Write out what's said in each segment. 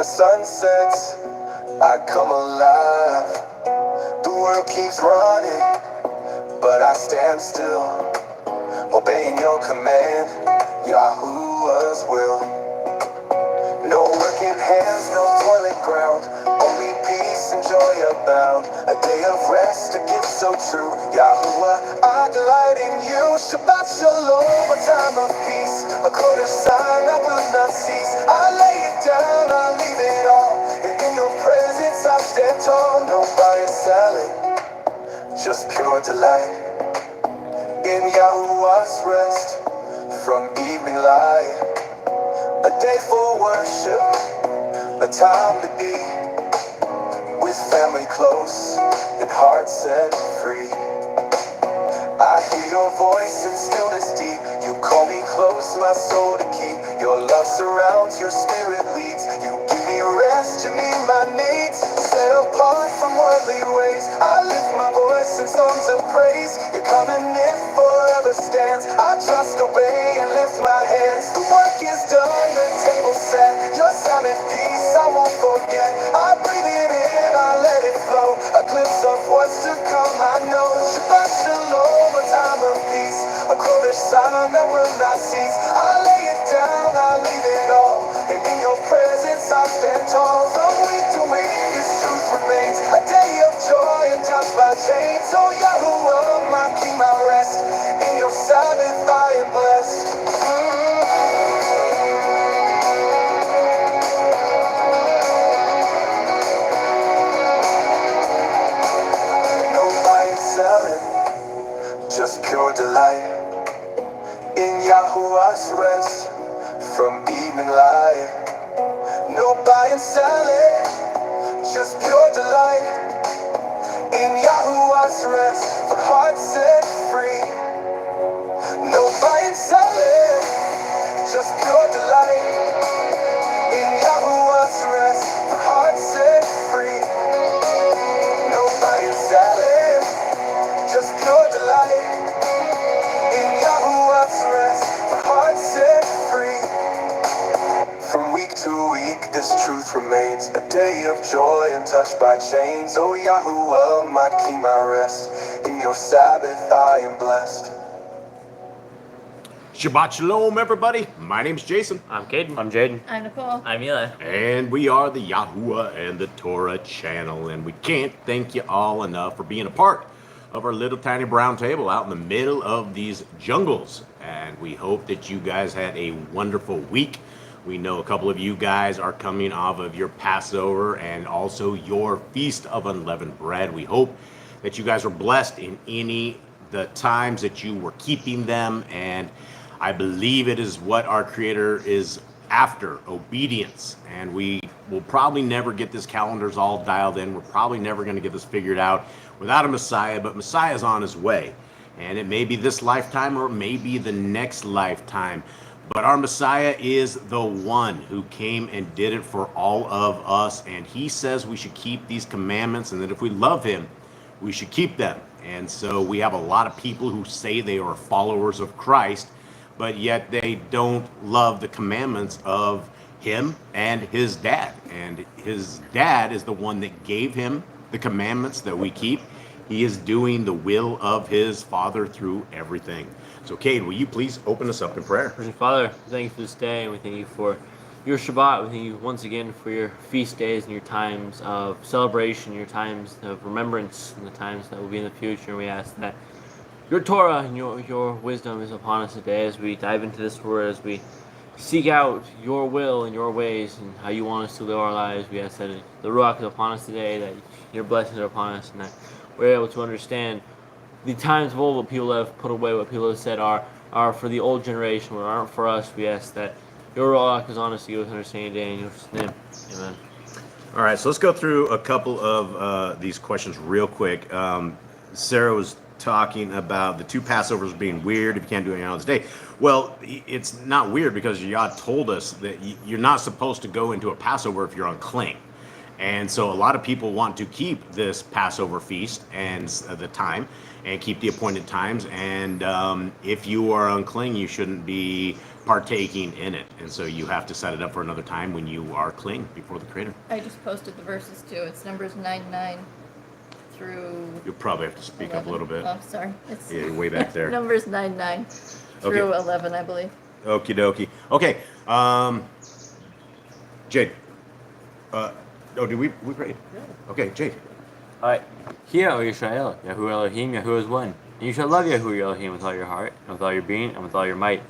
sun sets, I come alive. The world keeps running, but I stand still, obeying your command, Yahuwah's will. No working hands, no toiling ground, only peace and joy abound. A day of rest, a gift so true, Yahuwah, I delight in you. Shabbat shalom, a time of peace, a quarter sign that will not cease. I lay it down, I leave it all, and in your presence I stand tall. No buyer selling, just pure delight in Yahuwah's rest from evening light. A day for worship, a time to be with family close and heart set free. I hear your voice in stillness deep. You call me close, my soul to keep. Your love surrounds, your spirit leads. You give me rest, you meet my needs. Set apart from worldly ways, I lift my voice in songs of praise. You're coming in, forever stands. I trust, obey, and lift my hands. The work is done, the table set. Your sound and peace I won't forget. I breathe it in, I let it flow. A glimpse of what's to come, I know. Shabbat shalom, a time of peace, a quarter sound that will not cease. I lay it down, I leave it all, and in your presence I stand tall. From week to week, His truth remains, a day of joy and touched by chains. Oh Yahuwah, my King, my rest, in your Sabbath I am blessed. No buying, selling, just pure delight in Yahuwah's rest from evening light. No buying, selling, just pure delight in Yahuwah's rest for hearts set free. No buying, selling, just pure delight in Yahuwah's rest for hearts set free. No buying, selling, just pure delight in Yahuwah's rest for hearts set free. From week to week, this truth remains, a day of joy and touched by chains. Oh Yahuwah, my King, my rest, in your Sabbath I am blessed. Shabbat Shalom, everybody. My name's Jason. I'm Caden. I'm Jaden. I'm Nicole. I'm Eli. And we are the Yahuwah and the Torah channel. And we can't thank you all enough for being a part of our little tiny brown table out in the middle of these jungles. And we hope that you guys had a wonderful week. We know a couple of you guys are coming off of your Passover and also your Feast of Unleavened Bread. We hope that you guys were blessed in the times that you were keeping them. And I believe it is what our Creator is after, obedience. And we will probably never get this calendars all dialed in. We're probably never going to get this figured out without a Messiah, but Messiah's on his way. And it may be this lifetime or it may be the next lifetime. But our Messiah is the one who came and did it for all of us. And he says we should keep these commandments, and that if we love him, we should keep them. And so we have a lot of people who say they are followers of Christ, but yet they don't love the commandments of him and his dad. And his dad is the one that gave him the commandments that we keep. He is doing the will of his Father through everything. So, Cade, will you please open us up in prayer? Father, we thank you for this day, and we thank you for your Shabbat. We thank you once again for your feast days and your times of celebration, your times of remembrance, and the times that will be in the future. And we ask that your Torah and your wisdom is upon us today as we dive into this word, as we seek out your will and your ways and how you want us to live our lives. We ask that the Ruach is upon us today, that your blessings are upon us, and that we're able to understand the times of old, what people have put away, what people have said are for the old generation, what aren't for us. We ask that your Ruach is on us to give us understanding today in your name. Amen. All right, so let's go through a couple of these questions real quick. Sarah was talking about the two Passovers being weird if you can't do anything on this day. Well, it's not weird because Yah told us that you're not supposed to go into a Passover if you're unclean. And so a lot of people want to keep this Passover feast and the time and keep the appointed times. And if you are unclean, you shouldn't be partaking in it. And so you have to set it up for another time when you are clean before the Creator. I just posted the verses too. It's Numbers 9:9 through. You'll probably have to speak 11. up a little bit. Oh, sorry. It's Yeah, way back there. Numbers 9:9 through 11, I believe. Okie dokie. Okay. Jade. Did we prayed? Yeah. Okay, Jade. Alright. Hear, O Israel, Yahuwah Elohim, Yahuwah is one. And you shall love Yahuwah your Elohim with all your heart, and with all your being, and with all your might.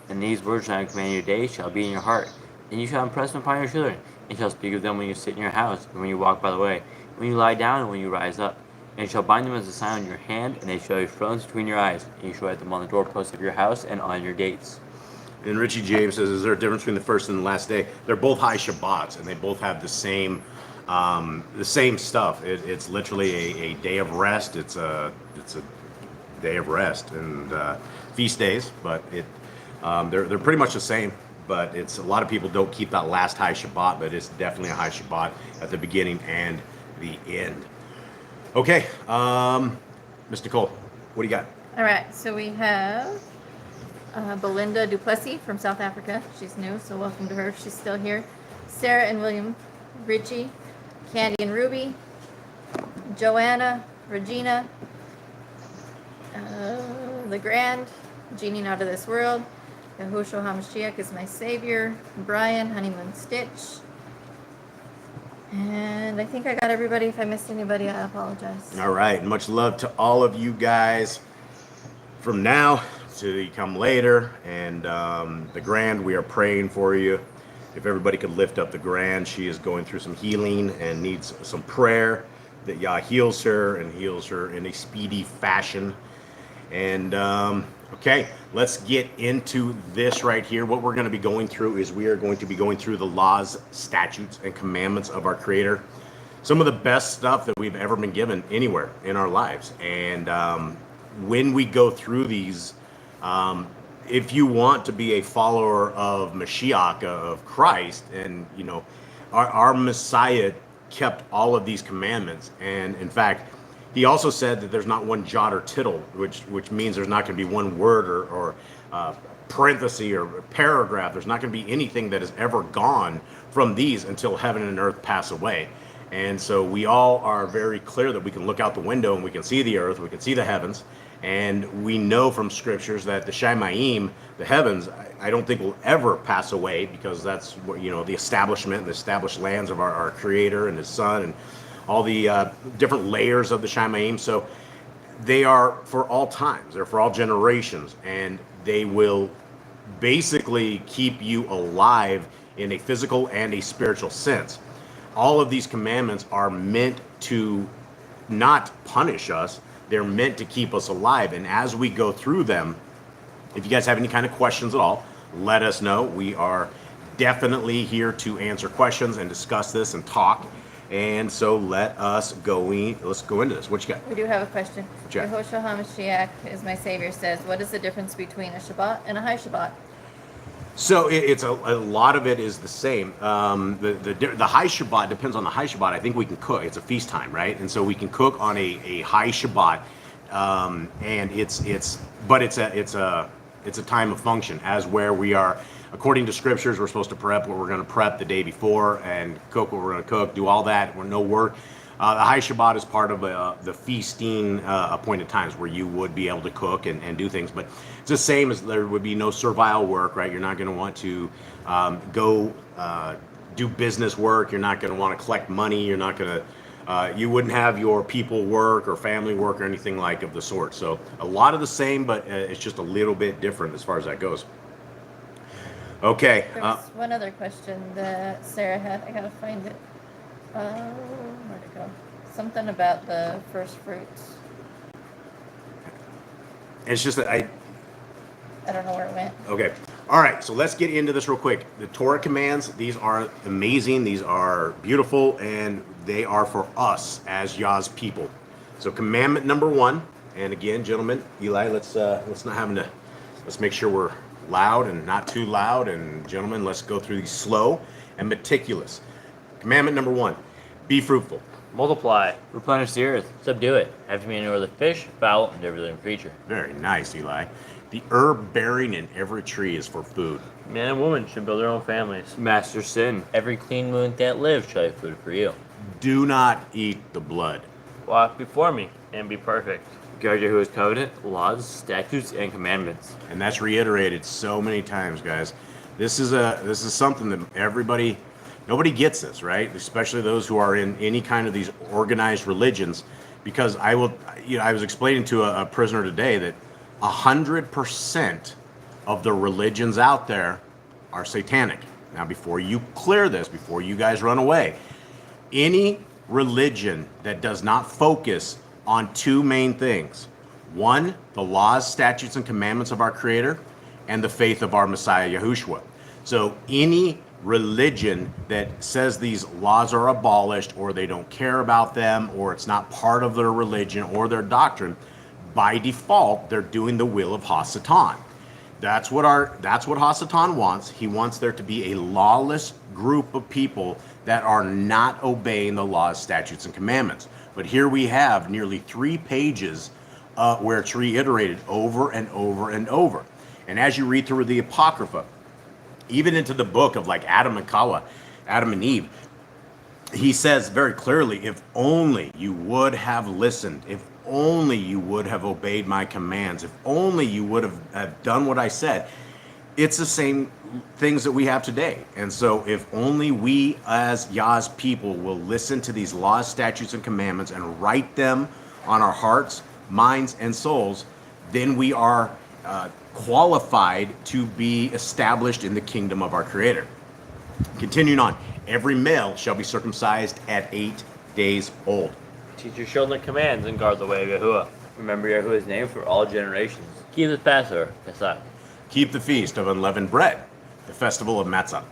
And these words that I command you today shall be in your heart. And you shall impress them upon your children, and shall speak of them when you sit in your house, and when you walk by the way, when you lie down, and when you rise up. And you shall bind them as a sign on your hand, and they shall be fronts between your eyes. And you shall write them on the doorposts of your house and on your gates. And Richie James says, is there a difference between the first and the last day? They're both high Shabbats, and they both have the same stuff. It's literally a day of rest. It's a day of rest and feast days, but they're pretty much the same. But it's a lot of people don't keep that last high Shabbat, but it's definitely a high Shabbat at the beginning and the end. Okay, Mr. Cole, what do you got? All right, so we have Belinda Duplessis from South Africa. She's new, so welcome to her if she's still here. Sarah and William, Richie, Candy and Ruby, Joanna, Regina, The Grand, Genie Not of This World, Yahushua HaMashiach is my Savior, Brian, Honeymoon Stitch, and I think I got everybody. If I missed anybody, I apologize. All right, much love to all of you guys. From now to come later, and the Grand, we are praying for you. If everybody could lift up the Grand, she is going through some healing and needs some prayer that Yah heals her and heals her in a speedy fashion. And okay, let's get into this right here. What we're going to be going through is we are going to be going through the laws, statutes, and commandments of our Creator. Some of the best stuff that we've ever been given anywhere in our lives. And when we go through these, if you want to be a follower of Mashiach, of Christ, and you know, our Messiah kept all of these commandments. And in fact, he also said that there's not one jot or tittle, which means there's not going to be one word or parenthesis or paragraph. There's not going to be anything that has ever gone from these until heaven and earth pass away. And so we all are very clear that we can look out the window and we can see the earth, we can see the heavens, and we know from scriptures that the Shamayim, the heavens, I don't think will ever pass away, because that's what, you know, the establishment, the established lands of our Creator and His Son, and all the different layers of the Shamayim. So they are for all times, they're for all generations, and they will basically keep you alive in a physical and a spiritual sense. All of these commandments are meant to not punish us. They're meant to keep us alive. And as we go through them, if you guys have any kind of questions at all, let us know. We are definitely here to answer questions and discuss this and talk. And so let's go into this. What you got? We do have a question. Jack. Yahushua HaMashiach is my Savior says, what is the difference between a Shabbat and a high Shabbat? So it's a lot of it is the same. The high Shabbat depends on the high Shabbat. I think we can cook. It's a feast time, right? And so we can cook on a high Shabbat, and it's a time of function, as where we are, according to scriptures, we're supposed to prep what we're going to prep the day before and cook what we're going to cook, do all that. We're no work. The high Shabbat is part of the feasting appointed times where you would be able to cook and do things. But it's the same as there would be no servile work, right? You're not going to want to go do business work. You're not going to want to collect money. You're not going to, you wouldn't have your people work or family work or anything like of the sort. So a lot of the same, but it's just a little bit different as far as that goes. Okay. There was one other question that Sarah had. I gotta find it. Where'd it go? Something about the first fruits. It's just that I don't know where it went. Okay. All right. So let's get into this real quick. The Torah commands, these are amazing. These are beautiful, and they are for us as Yah's people. So commandment number 1, and again, gentlemen, Eli, let's make sure we're loud and not too loud, and gentlemen, let's go through these slow and meticulous. Commandment number 1, be fruitful. Multiply, replenish the earth, subdue it, have dominion over the fish, fowl, and every living creature. Very nice, Eli. The herb bearing in every tree is for food. Man and woman should build their own families. Master sin. Every clean moon that lives shall have food for you. Do not eat the blood. Walk before me and be perfect. Guard Yahuwah's covenant, laws, statutes, and commandments. And that's reiterated so many times, guys. This is something that nobody gets this, right? Especially those who are in any kind of these organized religions, because I was explaining to a prisoner today that 100% of the religions out there are satanic. Now, before you clear this, before you guys run away, any religion that does not focus on two main things: one, the laws, statutes, and commandments of our Creator, and the faith of our Messiah, Yahushua. So any religion that says these laws are abolished, or they don't care about them, or it's not part of their religion or their doctrine, by default, they're doing the will of Hasatan. That's what Hasatan wants. He wants there to be a lawless group of people that are not obeying the laws, statutes, and commandments. But here we have nearly 3 pages where it's reiterated over and over and over. And as you read through the Apocrypha, even into the book of like Adam and Eve, he says very clearly, if only you would have listened, if only you would have obeyed my commands, if only you would have done what I said. It's the same things that we have today. And so if only we as Yah's people will listen to these laws, statutes, and commandments and write them on our hearts, minds, and souls, then we are qualified to be established in the kingdom of our Creator. Continuing on, every male shall be circumcised at 8 days old. Teach your children the commands and guard the way of Yahuwah. Remember Yahuwah's name for all generations. Keep the Passover, Basada. Keep the feast of unleavened bread, the festival of Matzah.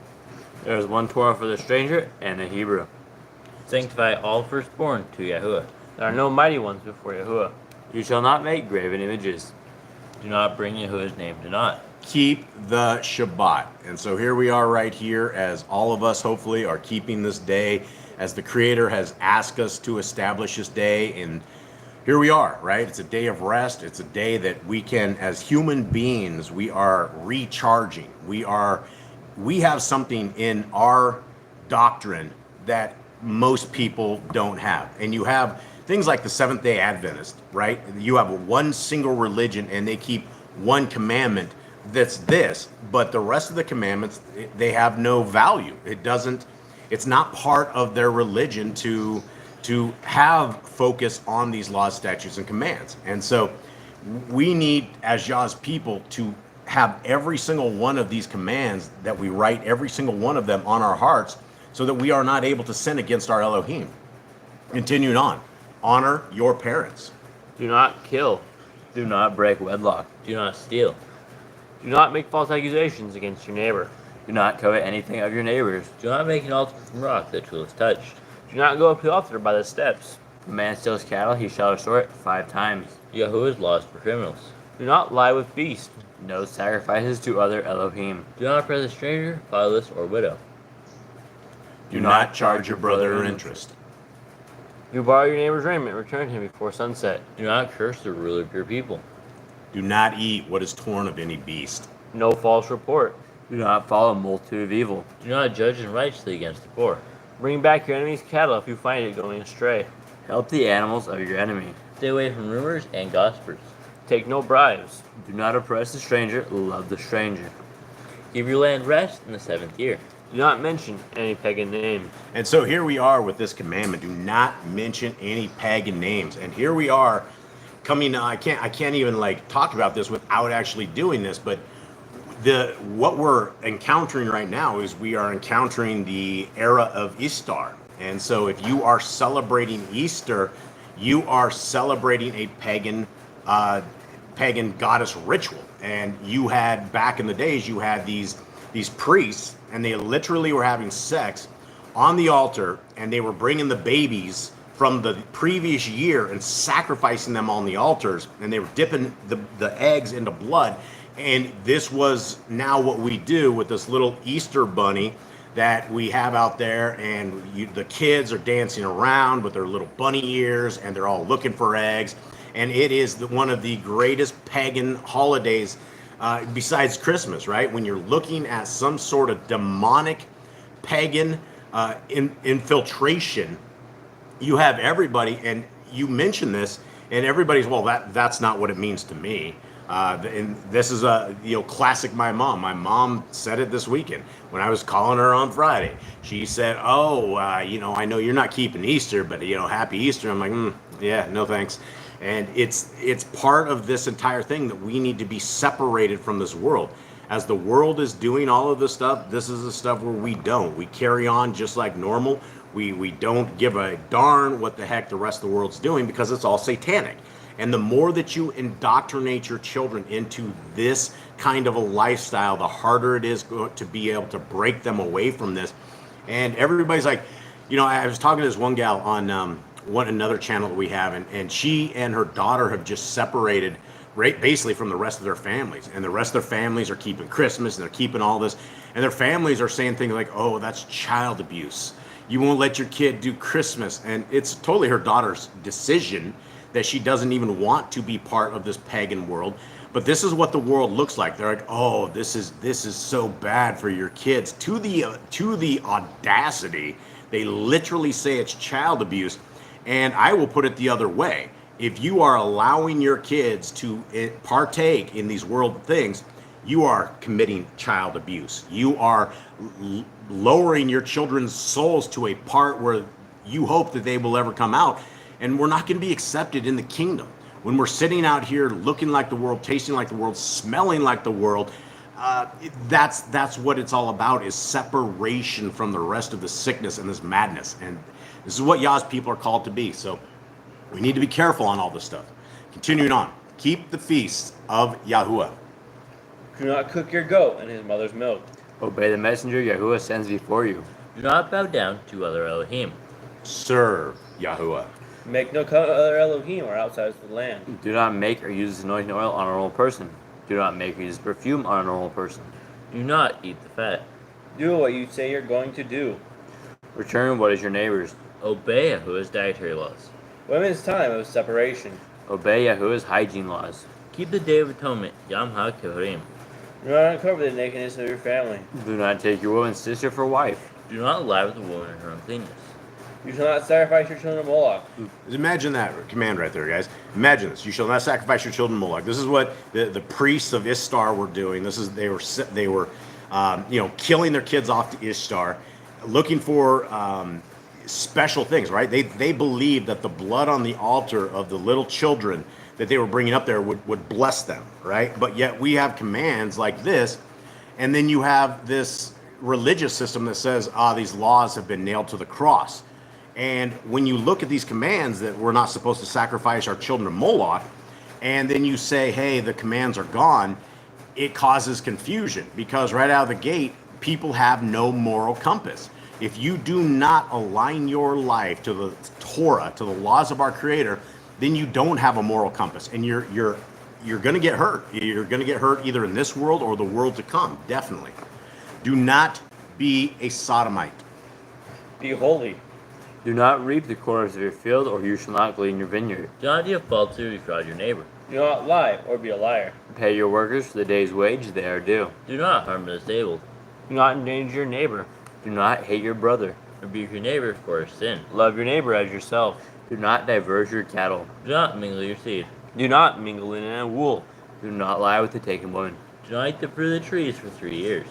There is one Torah for the stranger and the Hebrew. Sanctify all firstborn to Yahuwah. There are no mighty ones before Yahuwah. You shall not make graven images. Do not bring Yahuwah's name to naught. Keep the Shabbat. And so here we are right here, as all of us hopefully are keeping this day, as the Creator has asked us to establish this day. And here we are, right? It's a day of rest. It's a day that we can, as human beings, we are recharging. We have something in our doctrine that most people don't have. And you have things like the Seventh-day Adventist, right? You have one single religion and they keep one commandment that's this, but the rest of the commandments, they have no value. It's not part of their religion to have focus on these laws, statutes, and commands. And so we need, as Yah's people, to have every single one of these commands, that we write every single one of them on our hearts, so that we are not able to sin against our Elohim. Continuing on, honor your parents. Do not kill. Do not break wedlock. Do not steal. Do not make false accusations against your neighbor. Do not covet anything of your neighbors. Do not make an altar from rock that tool is touched. Do not go up to the altar by the steps. If a man steals cattle, he shall restore it 5 times. Yahuwah's laws for criminals. Do not lie with beasts. No sacrifices to other Elohim. Do not oppress a stranger, fatherless, or widow. Do not charge your brother interest. If you borrow your neighbor's raiment, return him before sunset. Do not curse the ruler of your people. Do not eat what is torn of any beast. No false report. Do not follow a multitude of evil. Do not judge unrighteously against the poor. Bring back your enemy's cattle if you find it going astray. Help the animals of your enemy. Stay away from rumors and gossipers. Take no bribes. Do not oppress the stranger, love the stranger. Give your land rest in the 7th year. Do not mention any pagan name. And so here we are with this commandment: do not mention any pagan names. And here we are coming. I can't even like talk about this without actually doing this. But what we're encountering right now is we are encountering the era of Ishtar. And so if you are celebrating Easter, you are celebrating a pagan goddess ritual. And you had, back in the days, you had these priests, and they literally were having sex on the altar, and they were bringing the babies from the previous year and sacrificing them on the altars, and they were dipping the eggs into blood. And this was now what we do with this little Easter bunny that we have out there, and the kids are dancing around with their little bunny ears, and they're all looking for eggs. and it is one of the greatest pagan holidays besides Christmas, right? When you're looking at some sort of demonic pagan infiltration, you have everybody, and you mention this, and everybody's, well, that's not what it means to me. And this is a classic my mom. My mom said it this weekend when I was calling her on Friday. She said, "Oh, I know you're not keeping Easter, but Happy Easter." I'm like, yeah, no thanks. And it's part of this entire thing that we need to be separated from this world. As the world is doing all of this stuff, this is the stuff where we don't. We carry on just like normal. We don't give a darn what the heck the rest of the world's doing because it's all satanic. And the more that you indoctrinate your children into this kind of a lifestyle, the harder it is to be able to break them away from this. And everybody's like, I was talking to this one gal on another channel that we have, and she and her daughter have just separated basically from the rest of their families. And the rest of their families are keeping Christmas, and they're keeping all this. And their families are saying things like, "Oh, that's child abuse. You won't let your kid do Christmas." And it's totally her daughter's decision that she doesn't even want to be part of this pagan world. But this is what the world looks like. They're like, "Oh, this is so bad for your kids." To the audacity, they literally say it's child abuse. And I will put it the other way. If you are allowing your kids to partake in these world things, you are committing child abuse. You are lowering your children's souls to a part where you hope that they will ever come out. And we're not going to be accepted in the kingdom. When we're sitting out here looking like the world, tasting like the world, smelling like the world, that's what it's all about, is separation from the rest of the sickness and this madness. And this is what Yah's people are called to be. So we need to be careful on all this stuff. Continuing on. Keep the feasts of Yahuwah. Do not cook your goat in his mother's milk. Obey the messenger Yahuwah sends before you. Do not bow down to other Elohim. Serve Yahuwah. Make no other Elohim or outside of the land. Do not make or use anointing oil on a normal person. Do not make or use perfume on a normal person. Do not eat the fat. Do what you say you're going to do. Return what is your neighbor's. Obey Yahuwah's dietary laws. Women's time of separation. Obey Yahuwah's hygiene laws. Keep the Day of Atonement, Yom HaKippurim. Do not uncover the nakedness of your family. Do not take your woman's sister for wife. Do not lie with a woman in her uncleanness. You shall not sacrifice your children to Moloch. Imagine that command right there, guys. Imagine this. You shall not sacrifice your children to Moloch. This is what the priests of Ishtar were doing. They were killing their kids off to Ishtar, looking for special things, right? They believed that the blood on the altar of the little children that they were bringing up there would bless them, right? But yet we have commands like this, and then you have this religious system that says, these laws have been nailed to the cross. And when you look at these commands that we're not supposed to sacrifice our children to Moloch, and then you say, hey, the commands are gone, it causes confusion, because right out of the gate, people have no moral compass. If you do not align your life to the Torah, to the laws of our Creator, then you don't have a moral compass, and you're going to get hurt. You're going to get hurt either in this world or the world to come, definitely. Do not be a sodomite. Be holy. Do not reap the corners of your field, or you shall not glean your vineyard. Do not deal falsely or defraud your neighbor. Do not lie or be a liar. Pay your workers for the day's wage they are due. Do not harm the disabled. Do not endanger your neighbor. Do not hate your brother. Rebuke your neighbor for his sin. Love your neighbor as yourself. Do not diverge your cattle. Do not mingle your seed. Do not mingle linen and wool. Do not lie with the taken woman. Do not eat the fruit of the trees for 3 years.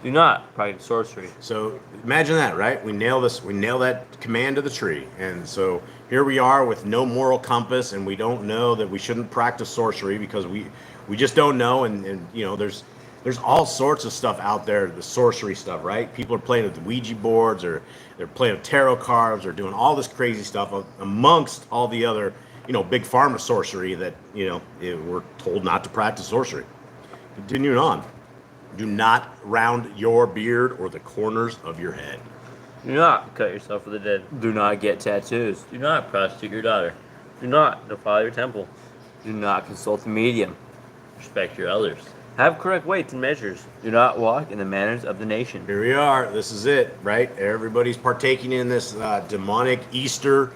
Do not practice sorcery. So imagine that, right? We nail that command to the tree. And so here we are with no moral compass, and we don't know that we shouldn't practice sorcery because we just don't know. And there's all sorts of stuff out there, the sorcery stuff, right? People are playing with the Ouija boards, or they're playing with tarot cards, or doing all this crazy stuff amongst all the other, big pharma sorcery that, we're told not to practice sorcery. Continuing on. Do not round your beard or the corners of your head. Do not cut yourself with a dead. Do not get tattoos. Do not prostitute your daughter. Do not defile your temple. Do not consult the medium. Respect your elders. Have correct weights and measures. Do not walk in the manners of the nation. Here we are. This is it, right? Everybody's partaking in this demonic Easter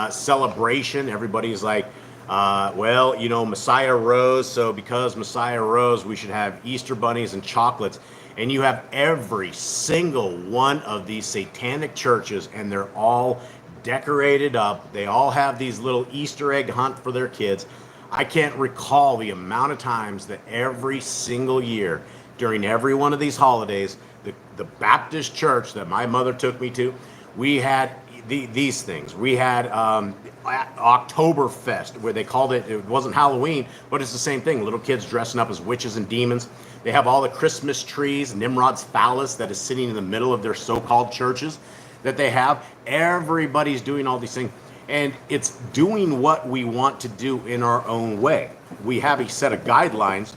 celebration. Everybody's like Well, you know, Messiah rose, so because Messiah rose, we should have Easter bunnies and chocolates. And you have every single one of these satanic churches, and they're all decorated up. They all have these little Easter egg hunt for their kids. I can't recall the amount of times that every single year during every one of these holidays, the Baptist church that my mother took me to, we had these things. We had Oktoberfest, where they called it, it wasn't Halloween, but it's the same thing. Little kids dressing up as witches and demons. They have all the Christmas trees, Nimrod's phallus that is sitting in the middle of their so-called churches that they have. Everybody's doing all these things. And it's doing what we want to do in our own way. We have a set of guidelines,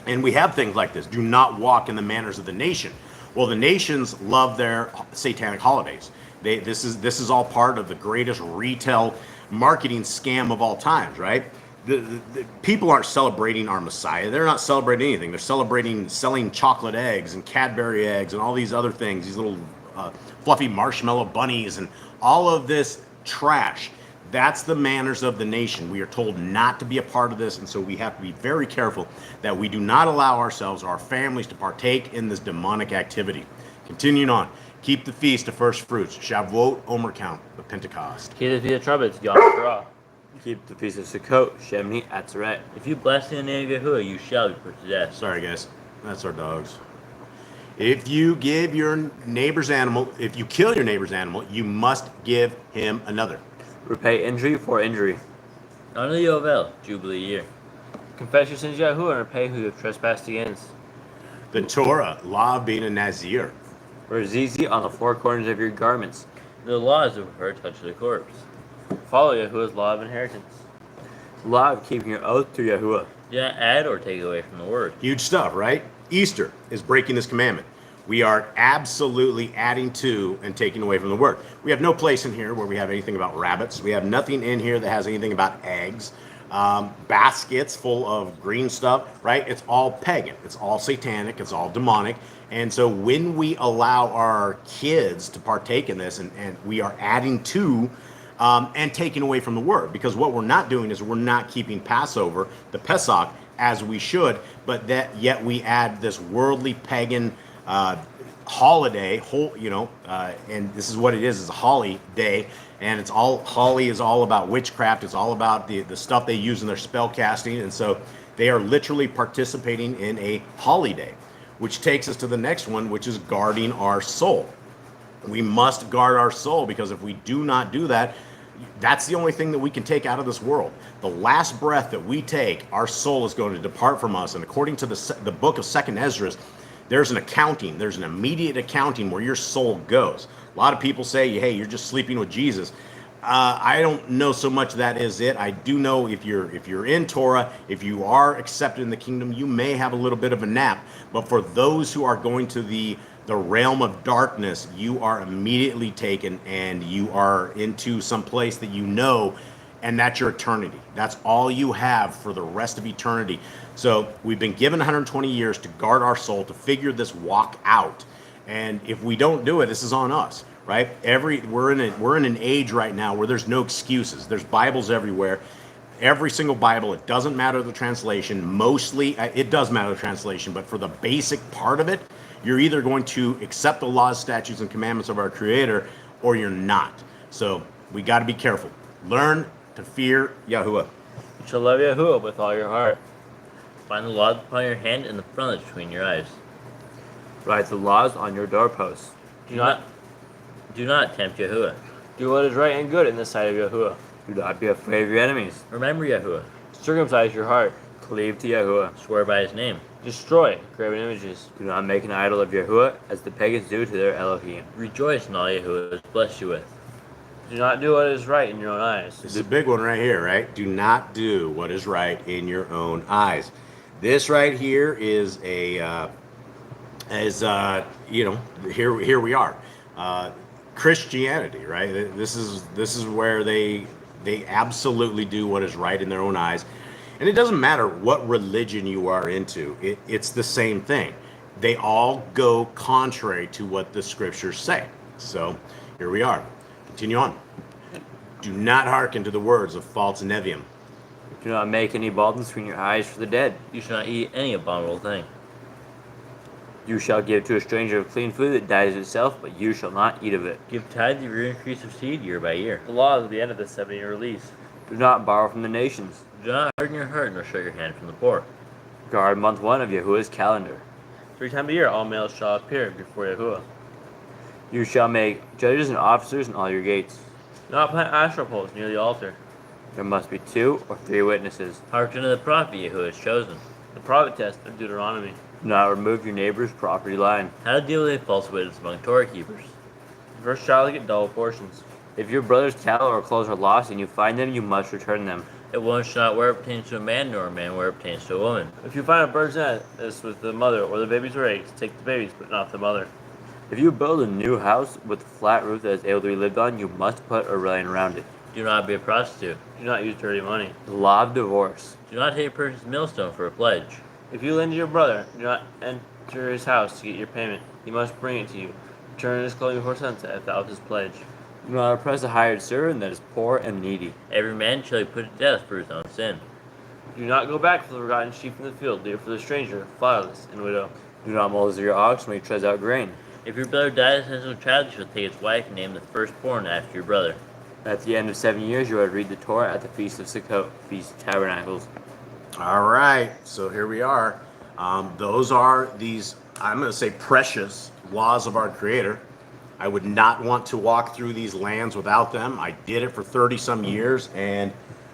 and we have things like this. Do not walk in the manners of the nation. Well, the nations love their satanic holidays. This is all part of the greatest retail marketing scam of all times, right? The people aren't celebrating our Messiah. They're not celebrating anything. They're celebrating selling chocolate eggs and Cadbury eggs and all these other things, these little fluffy marshmallow bunnies and all of this trash. That's the manners of the nation. We are told not to be a part of this, and so we have to be very careful that we do not allow ourselves or our families to partake in this demonic activity. Continuing on, keep the feast of first fruits, Shavuot, Omer count, the Pentecost. Keep the Feast of Trumpets, Yom Kippur. Keep the feast of Sukkot, Shemini Atzeret. If you blaspheme the name of Yahuwah, you shall be put to death. Sorry, guys. That's our dogs. If you give your neighbor's animal, if you kill your neighbor's animal, you must give him another. Repay injury for injury. Honor the Yovel, Jubilee year. Confess your sins to Yahuwah and repay who you have trespassed against. The Torah, law of being a Nazir. Wear zizi on the four corners of your garments. The law is to prefer touch of the corpse. Follow Yahuwah's law of inheritance. Law of keeping your oath to Yahuwah. Do not add or take away from the word. Huge stuff, right? Easter is breaking this commandment. We are absolutely adding to and taking away from the word. We have no place in here where we have anything about rabbits. We have nothing in here that has anything about eggs. Baskets full of green stuff, right? It's all pagan. It's all satanic. It's all demonic. And so when we allow our kids to partake in this, and we are adding to and taking away from the word, because what we're not doing is we're not keeping Passover, the Pesach, as we should, but that yet we add this worldly pagan holiday, and this is what it is a holly day, and it's all, holly is all about witchcraft. It's all about the stuff they use in their spell casting, and so they are literally participating in a holiday, which takes us to the next one, which is guarding our soul. We must guard our soul, because if we do not do that, that's the only thing that we can take out of this world. The last breath that we take, our soul is going to depart from us. And according to the book of 2nd Esdras, there's an accounting, there's an immediate accounting where your soul goes. A lot of people say, hey, you're just sleeping with Jesus. I don't know so much that is it. I do know if you're in Torah, if you are accepted in the kingdom, you may have a little bit of a nap. But for those who are going to the realm of darkness, you are immediately taken and you are into some place that you know, and that's your eternity. That's all you have for the rest of eternity. So we've been given 120 years to guard our soul, to figure this walk out. And if we don't do it, this is on us, right? We're in an age right now where there's no excuses. There's Bibles everywhere. Every single Bible, it doesn't matter the translation. Mostly, it does matter the translation, but for the basic part of it, you're either going to accept the laws, statutes, and commandments of our Creator, or you're not. So we got to be careful. Learn to fear Yahuwah. You shall love Yahuwah with all your heart. Find the laws upon your hand and the frontlets between your eyes. Write the laws on your doorposts. Do not tempt Yahuwah. Do what is right and good in the sight of Yahuwah. Do not be afraid of your enemies. Remember Yahuwah. Circumcise your heart. Cleave to Yahuwah. Swear by his name. Destroy graven images. Do not make an idol of Yahuwah, as the pagans do to their Elohim. Rejoice in all Yahuwah has blessed you with. Do not do what is right in your own eyes. This is a big one right here, right? Do not do what is right in your own eyes. This right here is here we are. Christianity, right? This is where they absolutely do what is right in their own eyes. And it doesn't matter what religion you are into. It's the same thing. They all go contrary to what the scriptures say. So here we are. Continue on. Do not hearken to the words of false Neviim. Do not make any baldness between your eyes for the dead. You shall not eat any abominable thing. You shall give to a stranger of clean food that dies itself, but you shall not eat of it. Give tithe of your increase of seed year by year. The law is at the end of the 7-year lease. Do not borrow from the nations. Do not harden your heart nor shut your hand from the poor. Guard month 1 of Yahuwah's calendar. 3 times a year all males shall appear before Yahuwah. You shall make judges and officers in all your gates. Do not plant asherah poles near the altar. There must be 2 or 3 witnesses. Hearken to the prophet Yahuwah has chosen. The prophet test of Deuteronomy. Do not remove your neighbor's property line. How to deal with a false witness among Torah keepers. The first child to get double portions. If your brother's cattle or clothes are lost and you find them, you must return them. A woman shall not wear what pertains to a man, nor a man wear what pertains to a woman. If you find a bird's nest with the mother or the babies or eggs, take the babies, but not the mother. If you build a new house with a flat roof that is able to be lived on, you must put a railing around it. Do not be a prostitute. Do not use dirty money. The law of divorce. Do not take a person's millstone for a pledge. If you lend to your brother, do not enter his house to get your payment. He must bring it to you. Return his clothing before sunset if that was his pledge. Do not oppress a hired servant that is poor and needy. Every man shall be put to death for his own sin. Do not go back for the forgotten sheep in the field. Do it for the stranger, fatherless, and widow. Do not molest your ox when he treads out grain. If your brother dies as a child, you shall take his wife and name the firstborn after your brother. At the end of 7 years, you are to read the Torah at the Feast of Sukkot, Feast of Tabernacles. All right, so here we are. Those are these, I'm going to say, precious laws of our Creator. I would not want to walk through these lands without them. I did it for 30-some years, and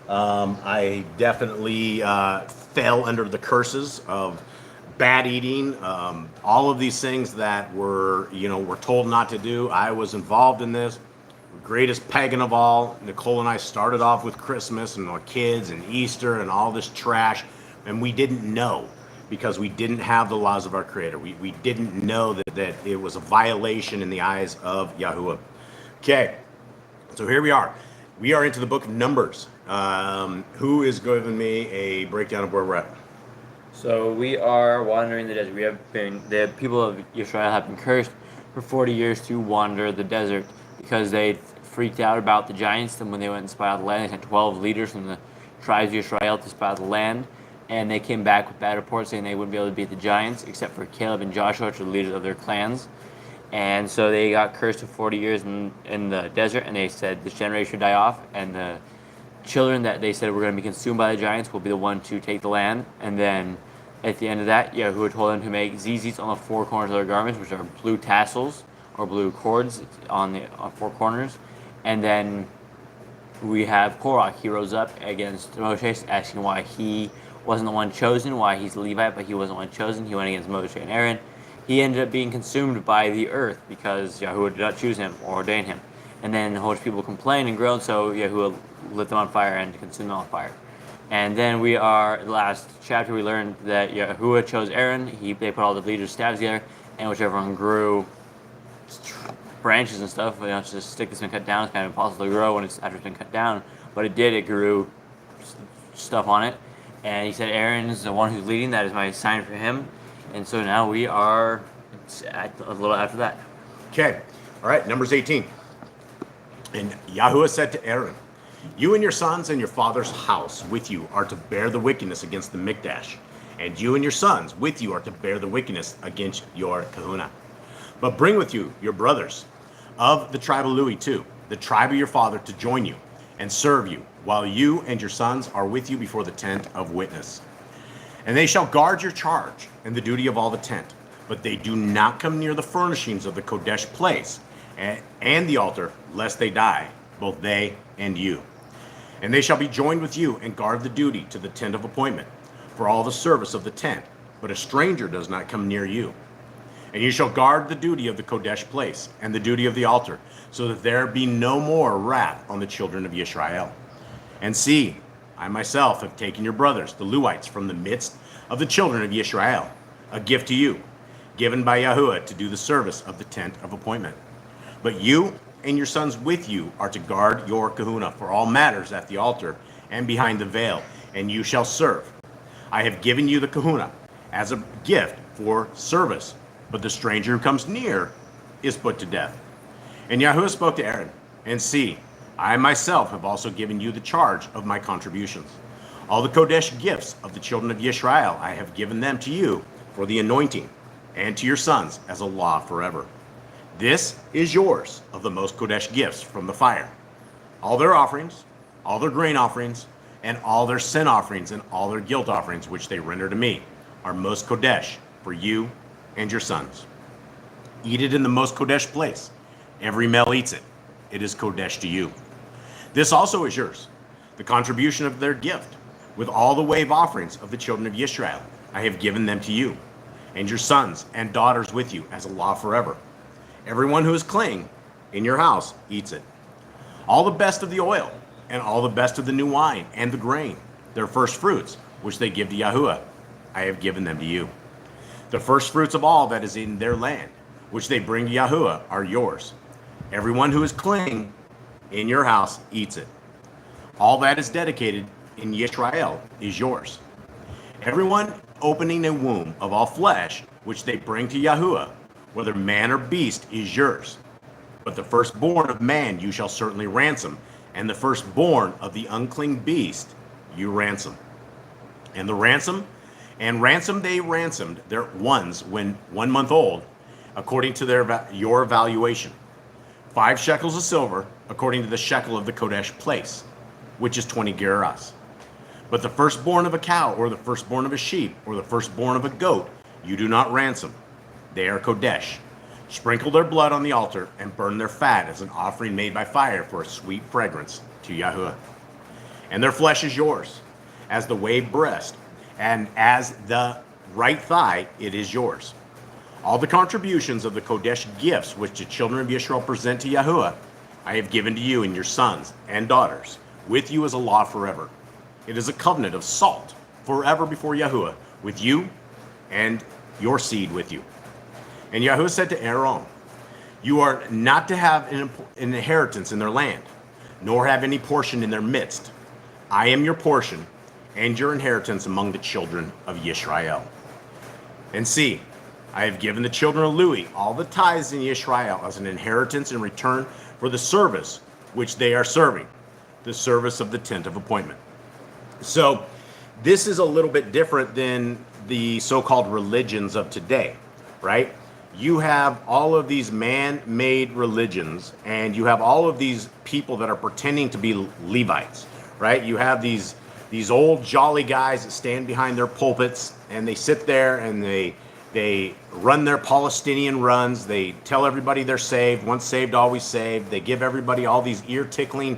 I definitely fell under the curses of bad eating, all of these things that were told not to do. I was involved in this. Greatest pagan of all, Nicole and I started off with Christmas and our kids and Easter and all this trash, and we didn't know because we didn't have the laws of our Creator. We didn't know that it was a violation in the eyes of Yahuwah. Okay, so here we are. We are into the book of Numbers. Who is giving me a breakdown of where we're at? So we are wandering the desert. The people of Israel have been cursed for 40 years to wander the desert because they freaked out about the giants. And when they went and spied out the land, they sent 12 leaders from the tribes of Israel to spy out the land. And they came back with bad reports saying they wouldn't be able to beat the giants except for Caleb and Joshua, which are the leaders of their clans. And so they got cursed for 40 years in the desert, and they said this generation should die off, and the children that they said were going to be consumed by the giants will be the one to take the land. And then at the end of that, Yahuwah told them to make zizis on the 4 corners of their garments, which are blue tassels or blue cords on 4 corners. And then we have Korach. He rose up against Moshe, asking why he wasn't the one chosen, why he's a Levite, but he wasn't the one chosen. He went against Moshe and Aaron. He ended up being consumed by the earth because Yahuwah did not choose him or ordain him. And then a whole bunch of people complained and groaned, so Yahuwah lit them on fire and consumed them on fire. And then we are, last chapter, we learned that Yahuwah chose Aaron. They put all the leaders' staffs together, and whichever one grew branches and stuff, it's just a stick that's been cut down. It's kind of impossible to grow after it's been cut down, but it did. It grew stuff on it. And he said, Aaron is the one who's leading. That is my sign for him. And so now we are a little after that. Okay. All right. Numbers 18. And Yahuwah said to Aaron, you and your sons and your father's house with you are to bear the wickedness against the Mikdash. And you and your sons with you are to bear the wickedness against your kahuna. But bring with you your brothers of the tribe of Lewi too, the tribe of your father, to join you and serve you, while you and your sons are with you before the tent of witness. And they shall guard your charge and the duty of all the tent, but they do not come near the furnishings of the Kodesh place and the altar, lest they die, both they and you. And they shall be joined with you and guard the duty to the tent of appointment, for all the service of the tent, but a stranger does not come near you. And you shall guard the duty of the Kodesh place and the duty of the altar, so that there be no more wrath on the children of Yisrael. And see, I myself have taken your brothers, the Lewites, from the midst of the children of Yisrael, a gift to you, given by Yahuwah to do the service of the tent of appointment. But you and your sons with you are to guard your kahuna for all matters at the altar and behind the veil, and you shall serve. I have given you the kahuna as a gift for service, but the stranger who comes near is put to death. And Yahuwah spoke to Aaron, and see, I myself have also given you the charge of my contributions. All the Kodesh gifts of the children of Yisrael, I have given them to you for the anointing, and to your sons as a law forever. This is yours of the most Kodesh gifts from the fire. All their offerings, all their grain offerings, and all their sin offerings, and all their guilt offerings, which they render to me, are most Kodesh for you and your sons. Eat it in the most Kodesh place. Every male eats it. It is Kodesh to you. This also is yours, the contribution of their gift, with all the wave offerings of the children of Yisrael. I have given them to you, and your sons and daughters with you as a law forever. Everyone who is clean in your house eats it. All the best of the oil, and all the best of the new wine and the grain, their first fruits, which they give to Yahuwah, I have given them to you. The first fruits of all that is in their land, which they bring to Yahuwah, are yours. Everyone who is clean in your house eats it. All that is dedicated in Yisrael is yours. Everyone opening a womb of all flesh, which they bring to Yahuwah, whether man or beast, is yours. But the firstborn of man you shall certainly ransom, and the firstborn of the unclean beast you ransom. And the ransom they ransomed their ones when 1 month old, according to your valuation. 5 shekels of silver, according to the shekel of the Kodesh place, which is 20 gerahs. But the firstborn of a cow, or the firstborn of a sheep, or the firstborn of a goat, you do not ransom. They are Kodesh. Sprinkle their blood on the altar, and burn their fat as an offering made by fire for a sweet fragrance to Yahuwah. And their flesh is yours, as the wave breast, and as the right thigh, it is yours. All the contributions of the Kodesh gifts which the children of Yisrael present to Yahuwah, I have given to you and your sons and daughters, with you as a law forever. It is a covenant of salt forever before Yahuwah, with you and your seed with you. And Yahuwah said to Aaron, you are not to have an inheritance in their land, nor have any portion in their midst. I am your portion and your inheritance among the children of Yisrael. And see, I have given the children of Lewi all the tithes in Yisrael as an inheritance in return for the service which they are serving, the service of the tent of appointment. So this is a little bit different than the so-called religions of today, right? You have all of these man-made religions, and you have all of these people that are pretending to be Levites, right? You have these old jolly guys that stand behind their pulpits, and they sit there and they run their Palestinian runs. They tell everybody they're saved, once saved, always saved. They give everybody all these ear-tickling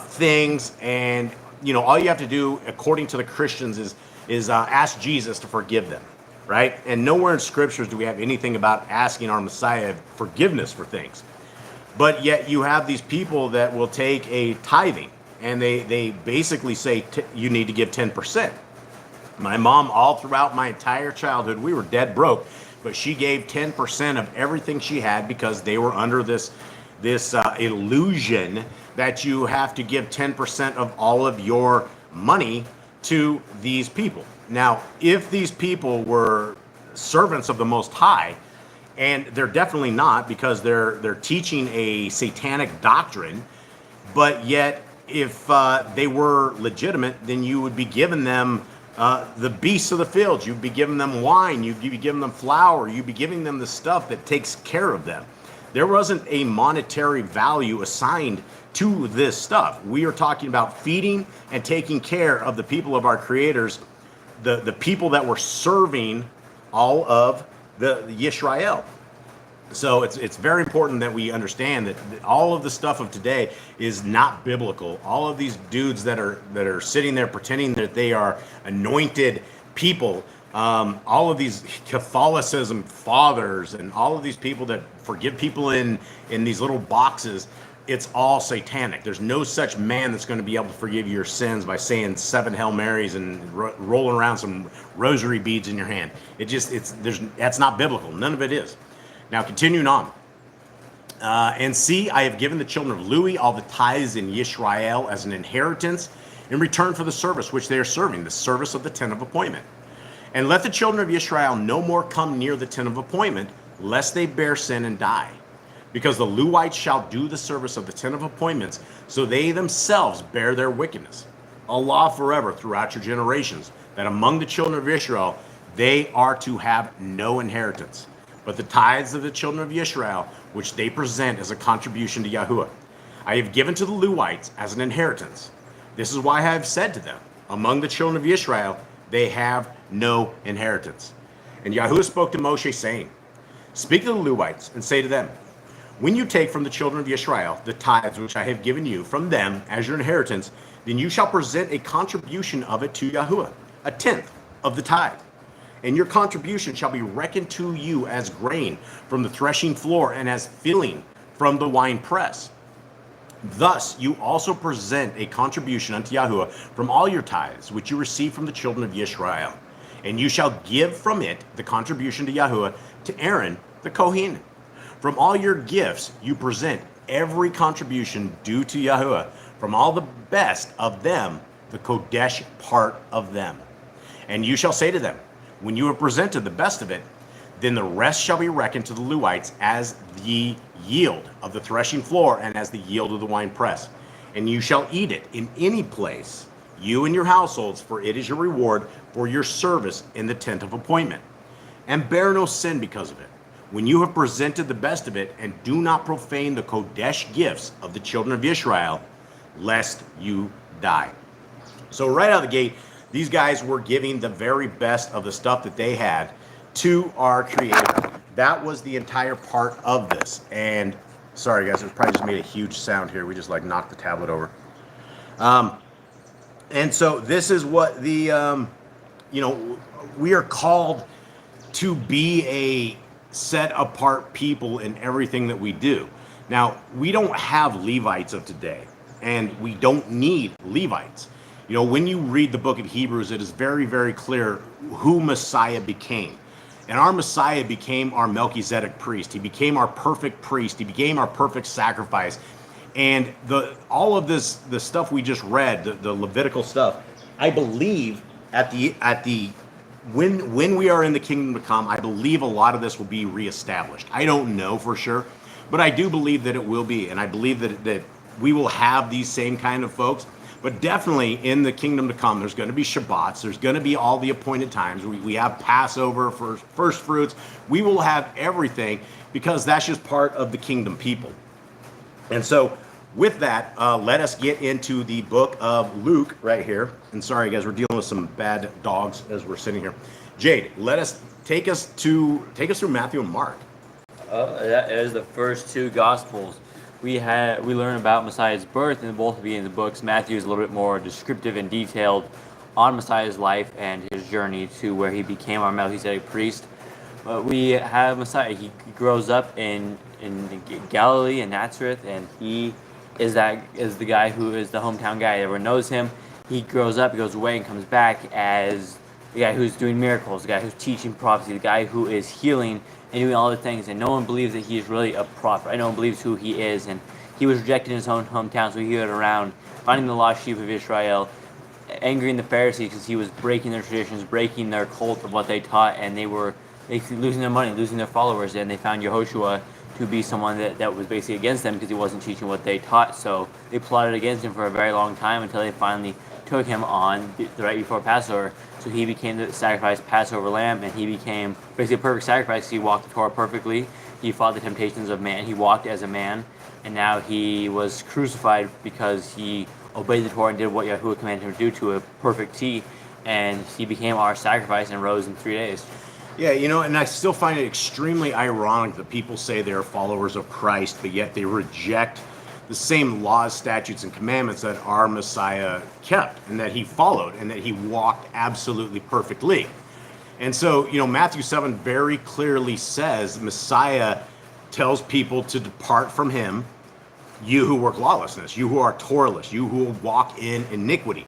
things, and all you have to do, according to the Christians, is ask Jesus to forgive them, right? And nowhere in Scriptures do we have anything about asking our Messiah forgiveness for things. But yet you have these people that will take a tithing, and they basically say you need to give 10%. My mom, all throughout my entire childhood, we were dead broke, but she gave 10% of everything she had because they were under this illusion that you have to give 10% of all of your money to these people. Now, if these people were servants of the Most High, and they're definitely not, because they're teaching a satanic doctrine, but yet if they were legitimate, then you would be giving them the beasts of the field. You'd be giving them wine. You'd be giving them flour. You'd be giving them the stuff that takes care of them. There wasn't a monetary value assigned to this stuff. We are talking about feeding and taking care of the people of our creators, the people that were serving all of the Yisrael. So it's very important that we understand that all of the stuff of today is not biblical. All of these dudes that are sitting there pretending that they are anointed people, all of these Catholicism fathers and all of these people that forgive people in these little boxes, it's all satanic. There's no such man that's going to be able to forgive your sins by saying 7 Hail Marys and rolling around some rosary beads in your hand. That's not biblical. None of it is. Now, continuing on. And see, I have given the children of Lewi all the tithes in Yisrael as an inheritance in return for the service which they are serving, the service of the tent of appointment. And let the children of Yisrael no more come near the tent of appointment, lest they bear sin and die. Because the Lewites shall do the service of the tent of appointments, so they themselves bear their wickedness. a law forever throughout your generations, that among the children of Israel, they are to have no inheritance, but the tithes of the children of Israel, which they present as a contribution to Yahuwah, I have given to the Levites as an inheritance. This is why I have said to them, among the children of Israel, they have no inheritance. And Yahuwah spoke to Moshe, saying, speak to the Levites and say to them, when you take from the children of Israel the tithes which I have given you from them as your inheritance, then you shall present a contribution of it to Yahuwah, a tenth of the tithe. And your contribution shall be reckoned to you as grain from the threshing floor and as filling from the wine press. Thus you also present a contribution unto Yahuwah from all your tithes, which you receive from the children of Israel. And you shall give from it the contribution to Yahuwah to Aaron the Kohen. From all your gifts you present every contribution due to Yahuwah, from all the best of them, the Kodesh part of them. And you shall say to them, when you have presented the best of it, then the rest shall be reckoned to the Levites as the yield of the threshing floor and as the yield of the wine press. And you shall eat it in any place, you and your households, for it is your reward for your service in the tent of appointment. And bear no sin because of it, when you have presented the best of it, and do not profane the Kodesh gifts of the children of Israel, lest you die. So right out of the gate, these guys were giving the very best of the stuff that they had to our Creator. That was the entire part of this. And sorry guys, it probably just made a huge sound here. We just like knocked the tablet over. And so this is what the, we are called to be a set apart people in everything that we do. Now, we don't have Levites of today, and we don't need Levites. When you read the book of Hebrews, it is very, very clear who Messiah became. And our Messiah became our Melchizedek priest. He became our perfect priest. He became our perfect sacrifice. And all of this, the stuff we just read, the Levitical stuff, I believe when we are in the kingdom to come, I believe a lot of this will be reestablished. I don't know for sure, but I do believe that it will be. And I believe that we will have these same kind of folks. But definitely in the kingdom to come, there's going to be Shabbats. There's going to be all the appointed times. We have Passover, first fruits. We will have everything because that's just part of the kingdom people. And so with that, let us get into the book of Luke right here. And sorry, guys, we're dealing with some bad dogs as we're sitting here. Jade, take us through Matthew and Mark. That is the first two Gospels. We learn about Messiah's birth in both of the books. Matthew is a little bit more descriptive and detailed on Messiah's life and his journey to where he became our Melchizedek priest. But we have Messiah. He grows up in Galilee and Nazareth, and he is the guy who is the hometown guy. Everyone knows him. He grows up, he goes away, and comes back as the guy who's doing miracles, the guy who's teaching prophecy, the guy who is healing and doing all the things, and no one believes that he is really a prophet. No one believes who he is, and he was rejected in his own hometown, so he went around finding the lost sheep of Israel, angering the Pharisees because he was breaking their traditions, breaking their cult of what they taught, and they were basically losing their money, losing their followers, and they found Yehoshua to be someone that was basically against them because he wasn't teaching what they taught. So they plotted against him for a very long time until they finally took him on the right before Passover. So he became the sacrificed Passover lamb, and he became basically a perfect sacrifice. He walked the Torah perfectly. He fought the temptations of man. He walked as a man, and now he was crucified because he obeyed the Torah and did what Yahuwah commanded him to do to a perfect T, and he became our sacrifice and rose in 3 days. Yeah, and I still find it extremely ironic that people say they're followers of Christ, but yet they reject the same laws, statutes, and commandments that our Messiah kept and that he followed and that he walked absolutely perfectly. And so, Matthew 7 very clearly says Messiah tells people to depart from him, you who work lawlessness, you who are Torahless, you who walk in iniquity.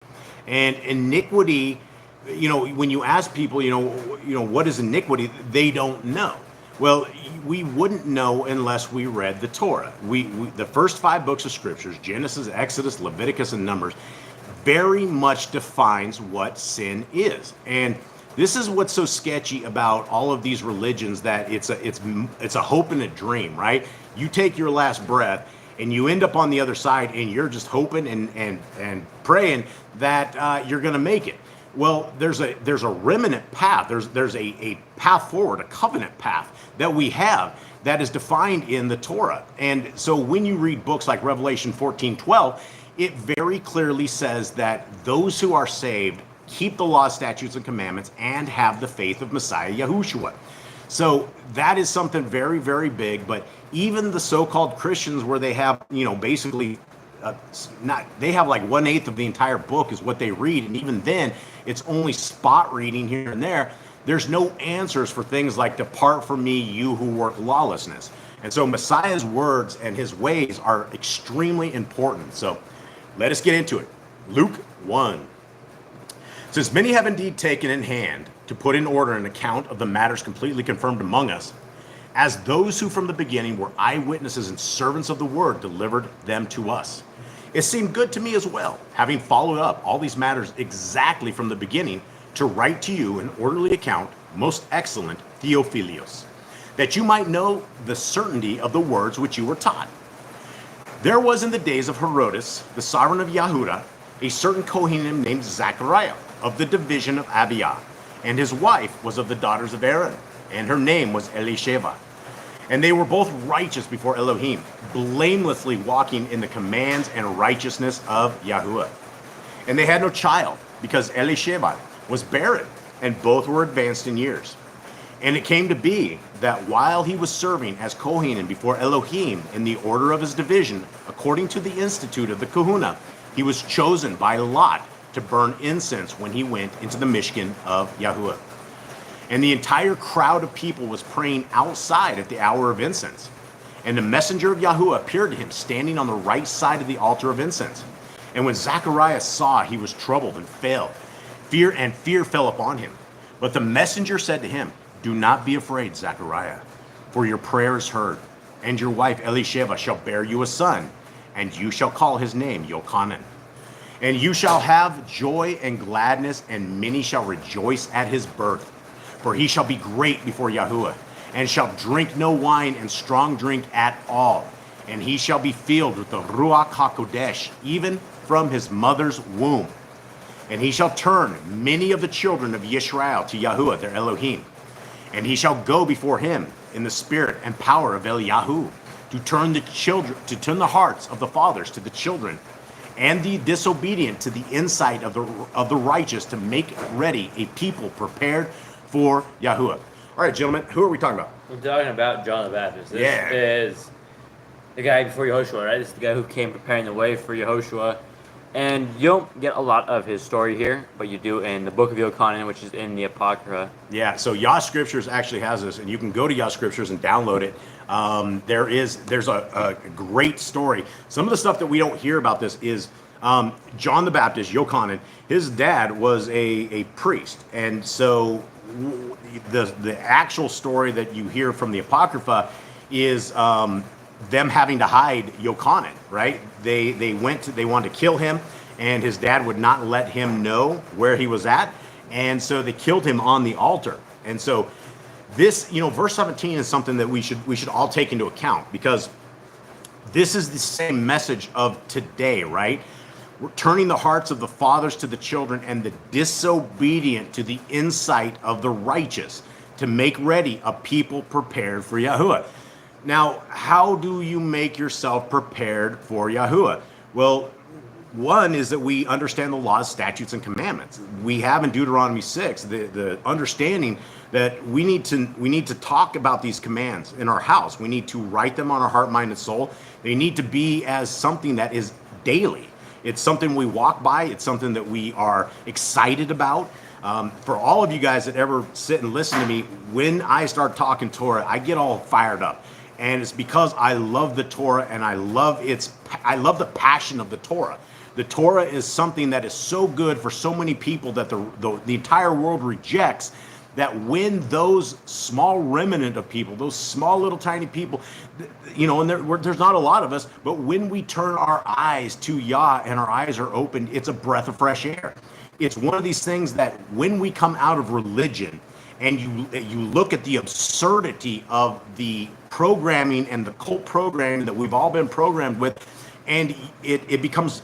And iniquity, when you ask people, what is iniquity, they don't know. Well, we wouldn't know unless we read the Torah. The first 5 books of Scriptures, Genesis, Exodus, Leviticus, and Numbers, very much defines what sin is. And this is what's so sketchy about all of these religions, that it's a hope and a dream, right? You take your last breath, and you end up on the other side, and you're just hoping and praying that you're going to make it. Well, there's a remnant path. There's a path forward, a covenant path that we have that is defined in the Torah. And so when you read books like Revelation 14:12, it very clearly says that those who are saved keep the law, statutes, and commandments and have the faith of Messiah Yahushua. So that is something very, very big. But even the so-called Christians, where they have, basically they have like 1/8 of the entire book is what they read, and even then it's only spot reading here and there. There's no answers for things like "Depart from me, you who work lawlessness." And so Messiah's words and his ways are extremely important. So let us get into it. Luke 1. Since many have indeed taken in hand to put in order an account of the matters completely confirmed among us, as those who from the beginning were eyewitnesses and servants of the word delivered them to us, it seemed good to me as well, having followed up all these matters exactly from the beginning, to write to you an orderly account, most excellent Theophilus, that you might know the certainty of the words which you were taught. There was in the days of Herodes, the sovereign of Yahudah, a certain Kohanim named Zachariah, of the division of Abijah, and his wife was of the daughters of Aaron, and her name was Elisheva. And they were both righteous before Elohim, blamelessly walking in the commands and righteousness of Yahuwah. And they had no child, because Elisheva was barren, and both were advanced in years. And it came to be that while he was serving as Kohanim before Elohim in the order of his division, according to the institute of the Kahuna, he was chosen by lot to burn incense when he went into the Mishkan of Yahuwah. And the entire crowd of people was praying outside at the hour of incense. And the messenger of Yahuwah appeared to him standing on the right side of the altar of incense. And when Zacharias saw, he was troubled and fell. Fear fell upon him. But the messenger said to him, "Do not be afraid, Zachariah, for your prayer is heard. And your wife Elisheva shall bear you a son, and you shall call his name Yochanan. And you shall have joy and gladness, and many shall rejoice at his birth. For he shall be great before Yahuwah, and shall drink no wine and strong drink at all. And he shall be filled with the Ruach HaKodesh, even from his mother's womb. And he shall turn many of the children of Yisrael to Yahuwah, their Elohim. And he shall go before him in the spirit and power of Eliyahu, to turn the hearts of the fathers to the children, and the disobedient to the insight of the righteous, to make ready a people prepared for Yahuwah." All right, gentlemen, who are we talking about? We're talking about John the Baptist. This is the guy before Yehoshua, right? This is the guy who came preparing the way for Yehoshua. And you don't get a lot of his story here, but you do in the book of Yochanan, which is in the Apocrypha. Yeah, so Yah Scriptures actually has this, and you can go to Yah Scriptures and download it. There's a great story. Some of the stuff that we don't hear about this is John the Baptist, Yochanan, his dad was a priest. And so the actual story that you hear from the Apocrypha is them having to hide Yochanan, right? They wanted to kill him, and his dad would not let him know where he was at, and so they killed him on the altar. And so this, verse 17 is something that we should all take into account, because this is the same message of today, right? We're turning the hearts of the fathers to the children, and the disobedient to the insight of the righteous, to make ready a people prepared for Yahuwah. Now, how do you make yourself prepared for Yahuwah? Well, one is that we understand the laws, statutes, and commandments. We have in Deuteronomy 6 the understanding that we need to talk about these commands in our house. We need to write them on our heart, mind, and soul. They need to be as something that is daily. It's something we walk by. It's something that we are excited about. For all of you guys that ever sit and listen to me, when I start talking Torah, I get all fired up. And it's because I love the Torah, and I love the passion of the Torah. The Torah is something that is so good for so many people that the entire world rejects, that when those small remnant of people, those small little tiny people, and there's not a lot of us, but when we turn our eyes to Yah and our eyes are opened, it's a breath of fresh air. It's one of these things that when we come out of religion and you look at the absurdity of the programming and the cult programming that we've all been programmed with, and it becomes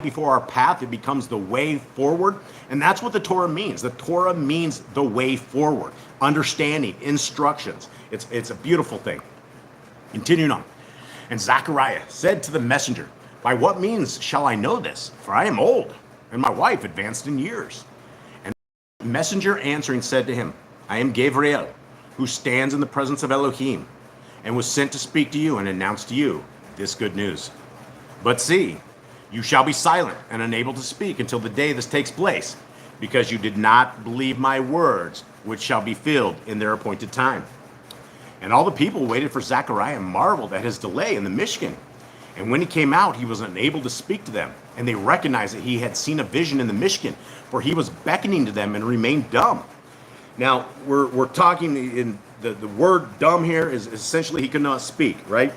before our path, it becomes the way forward. And that's what the Torah means. The Torah means the way forward, understanding, instructions. It's a beautiful thing. Continuing on. And Zechariah said to the messenger, by what means shall I know this? For I am old, and my wife advanced in years. And the messenger answering said to him, I am Gabriel, who stands in the presence of Elohim, and was sent to speak to you and announce to you this good news. But see, you shall be silent and unable to speak until the day this takes place, because you did not believe my words, which shall be filled in their appointed time. And all the people waited for Zechariah and marveled at his delay in the Mishkan. And when he came out, he was unable to speak to them. And they recognized that he had seen a vision in the Mishkan, for he was beckoning to them and remained dumb. Now, we're talking in the word dumb here is essentially he could not speak, right?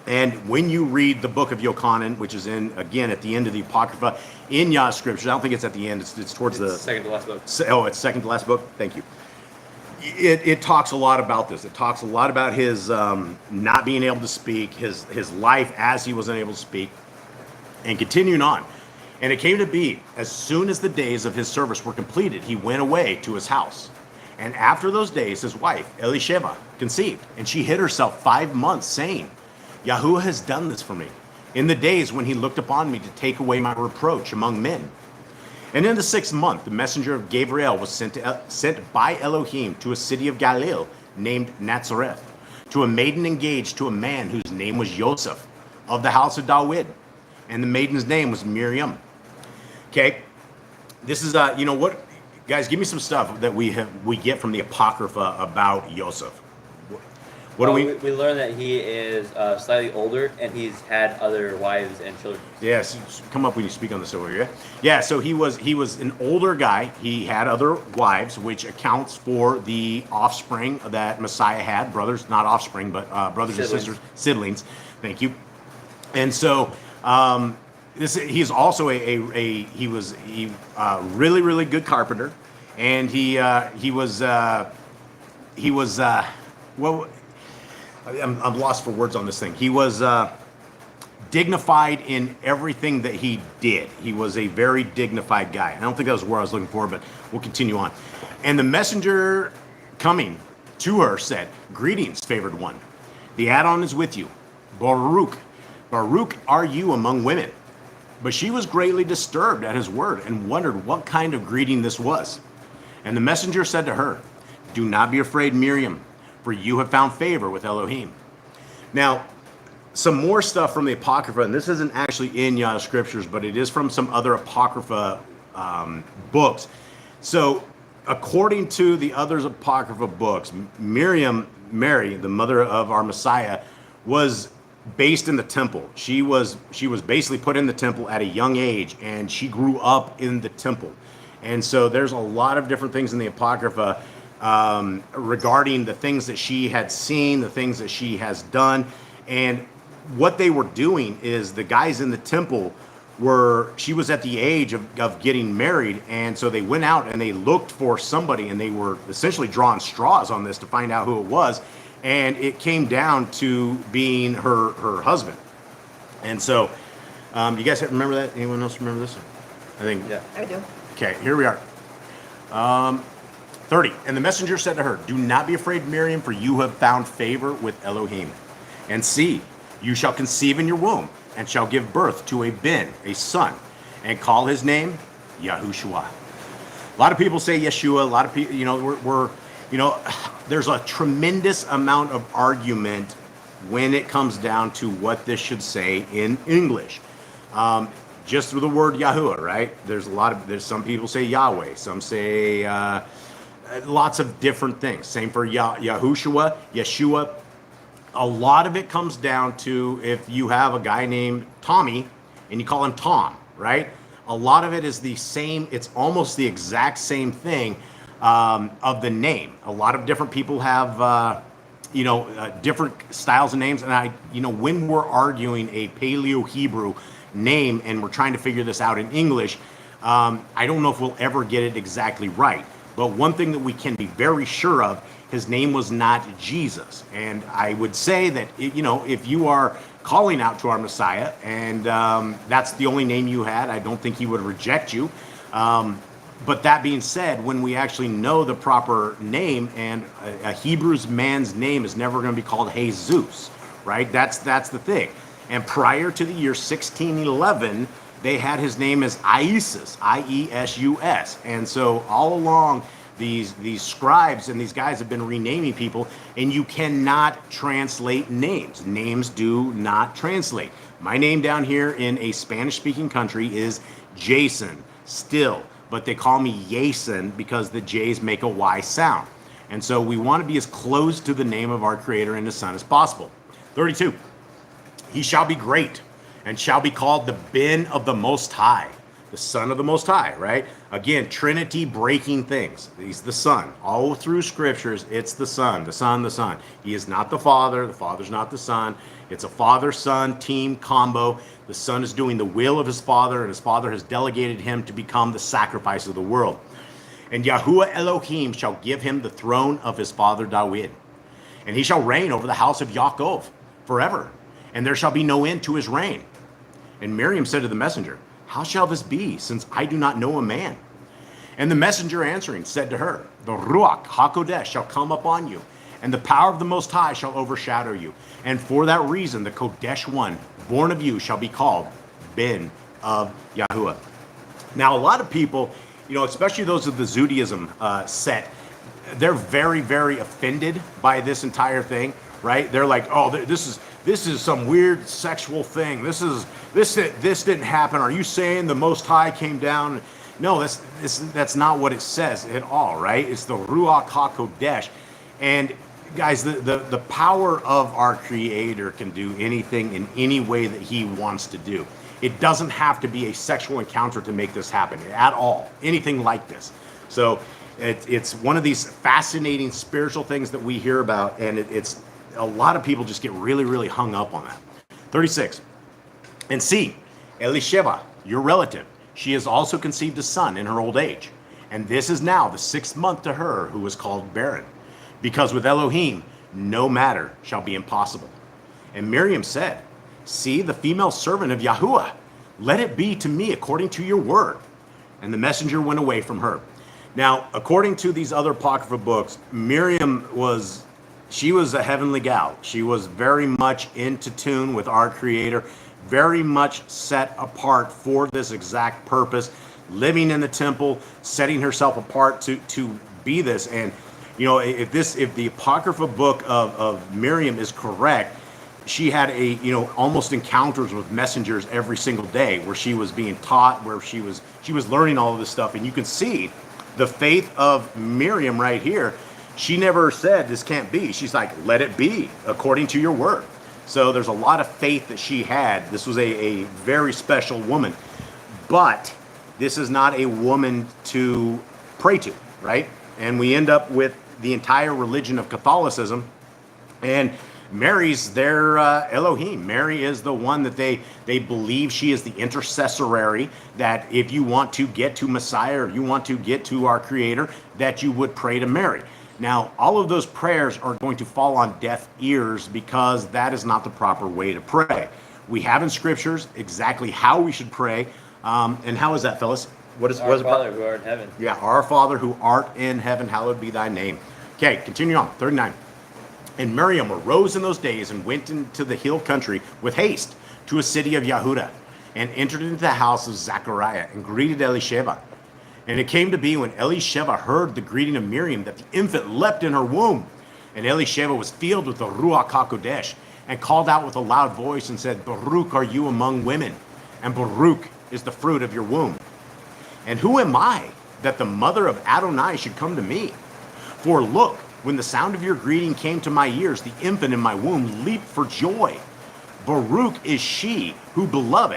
And when you read the book of Yochanan, which is again at the end of the Apocrypha in Yah Scriptures, I don't think it's at the end, it's towards the second to last book. Oh, it's second to last book. Thank you. It talks a lot about this. It talks a lot about his not being able to speak, his life as he was unable to speak, and continuing on. And it came to be, as soon as the days of his service were completed, he went away to his house. And after those days, his wife, Elisheva, conceived, and she hid herself 5 months, saying, Yahuwah has done this for me, in the days when he looked upon me to take away my reproach among men. And in the 6th month, the messenger of Gabriel was sent by Elohim to a city of Galilee named Nazareth, to a maiden engaged to a man whose name was Joseph, of the house of David, and the maiden's name was Miriam. Okay, this is you know what, guys, give me some stuff that we get from the Apocrypha about Joseph. What do we? We learn that he is slightly older and he's had other wives and children. Yes, come up when you speak on this over here. Yeah, so he was an older guy. He had other wives, which accounts for the offspring that Messiah had. Brothers, not offspring, but brothers and sisters, siblings. Thank you. And so he's also a really good carpenter, and he was well. I'm lost for words on this thing. He was dignified in everything that he did. He was a very dignified guy. I don't think that was where I was looking for, but we'll continue on. And the messenger coming to her said, greetings, favored one. The add-on is with you. Baruch. Baruch are you among women. But she was greatly disturbed at his word and wondered what kind of greeting this was. And the messenger said to her, do not be afraid, Miriam, for you have found favor with Elohim. Now, some more stuff from the Apocrypha, and this isn't actually in Yah Scriptures, but it is from some other Apocrypha books. So, according to the other Apocrypha books, Miriam, Mary, the mother of our Messiah, was based in the temple. She was basically put in the temple at a young age, and she grew up in the temple. And so there's a lot of different things in the Apocrypha regarding the things that she had seen, the things that she has done. And what they were doing is the guys in the temple she was at the age of getting married. And so they went out and they looked for somebody, and they were essentially drawing straws on this to find out who it was. And it came down to being her husband. And so, you guys remember that? Anyone else remember this? I think. Yeah. I do. Okay, here we are. 30. And the messenger said to her, do not be afraid, Miriam, for you have found favor with Elohim. And see, you shall conceive in your womb, and shall give birth to a son, and call his name Yahushua. A lot of people say Yeshua. A lot of people, there's a tremendous amount of argument when it comes down to what this should say in English. Just through the word Yahuwah, right? There's some people say Yahweh, some say lots of different things. Same for Yahushua, Yeshua. A lot of it comes down to if you have a guy named Tommy and you call him Tom, right? A lot of it is the same. It's almost the exact same thing of the name. A lot of different people have, different styles of names. And when we're arguing a Paleo-Hebrew name and we're trying to figure this out in English, I don't know if we'll ever get it exactly right. But one thing that we can be very sure of, his name was not Jesus. And I would say that, if you are calling out to our Messiah and that's the only name you had, I don't think he would reject you. But that being said, when we actually know the proper name, and a Hebrew's man's name is never going to be called Jesus, right? That's the thing. And prior to the year 1611, they had his name as Iesus, I-E-S-U-S. And so all along, these scribes and these guys have been renaming people, and you cannot translate names. Names do not translate. My name down here in a Spanish-speaking country is Jason, still. But they call me Yason because the J's make a Y sound. And so we want to be as close to the name of our Creator and His Son as possible. 32, he shall be great and shall be called the Ben of the Most High, the Son of the Most High, right? Again, Trinity breaking things. He's the Son. All through Scriptures, it's the Son, the Son, the Son. He is not the Father's not the Son. It's a father-son team combo. The Son is doing the will of his Father, and his Father has delegated him to become the sacrifice of the world. And Yahuwah Elohim shall give him the throne of his father David, and he shall reign over the house of Yaakov forever, and there shall be no end to his reign. And Miriam said to the messenger, how shall this be, since I do not know a man? And the messenger answering said to her, the Ruach HaKodesh shall come upon you, and the power of the Most High shall overshadow you. And for that reason, the Kodesh one, born of you, shall be called Ben of Yahuwah. Now, a lot of people, especially those of the Judaism set, they're very, very offended by this entire thing, right? They're like, oh, this is some weird sexual thing. This didn't happen. Are you saying the Most High came down? No, that's not what it says at all, right? It's the Ruach HaKodesh. And guys, the power of our Creator can do anything in any way that he wants to do. It doesn't have to be a sexual encounter to make this happen at all, anything like this. So it's one of these fascinating spiritual things that we hear about, and it's a lot of people just get really, really hung up on that. 36, and see, Elisheva, your relative, she has also conceived a son in her old age, and this is now the 6th month to her who was called barren. Because with Elohim, no matter shall be impossible. And Miriam said, see the female servant of Yahuwah, let it be to me according to your word. And the messenger went away from her. Now, according to these other Apocrypha books, Miriam was a heavenly gal. She was very much into tune with our Creator, very much set apart for this exact purpose, living in the temple, setting herself apart to be this. And if the Apocrypha book of Miriam is correct, she had almost encounters with messengers every single day, where she was being taught, where she was learning all of this stuff. And you can see the faith of Miriam right here. She never said this can't be. She's like, let it be according to your word. So there's a lot of faith that she had. This was a very special woman, but this is not a woman to pray to, right? And we end up with the entire religion of Catholicism, and Mary's their Elohim. Mary is the one that they believe she is the intercessory, that if you want to get to Messiah, or you want to get to our Creator, that you would pray to Mary. Now, all of those prayers are going to fall on deaf ears, because that is not the proper way to pray. We have in Scriptures exactly how we should pray. And how is that, Phyllis? What is Our Father who art in heaven. Yeah, our Father who art in heaven, hallowed be thy name. Okay, continue on. 39. And Miriam arose in those days and went into the hill country with haste to a city of Yahudah, and entered into the house of Zechariah and greeted Elisheva. And it came to be, when Elisheva heard the greeting of Miriam, that the infant leapt in her womb. And Elisheva was filled with the Ruach HaKodesh, and called out with a loud voice and said, Baruch are you among women, and Baruch is the fruit of your womb. And who am I, that the mother of Adonai should come to me? For look, when the sound of your greeting came to my ears, the infant in my womb leaped for joy. Baruch is she who believed,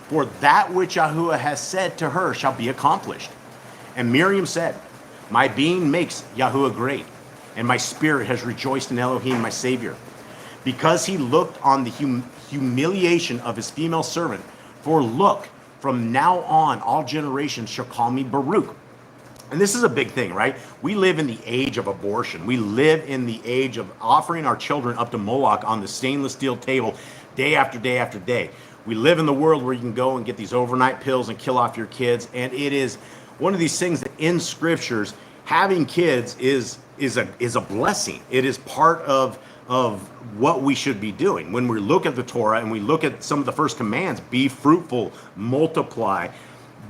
for that which Yahuwah has said to her shall be accomplished. And Miriam said, my being makes Yahuwah great, and my spirit has rejoiced in Elohim my Savior, because he looked on the humiliation of his female servant. For look, From now on, all generations shall call me Baruch. And this is a big thing, right? We live in the age of abortion. We live in the age of offering our children up to Moloch on the stainless steel table day after day after day. We live in the world where you can go and get these overnight pills and kill off your kids. And it is one of these things that in scriptures, having kids is a blessing. It is part of what we should be doing. When we look at the Torah and we look at some of the first commands, be fruitful, multiply,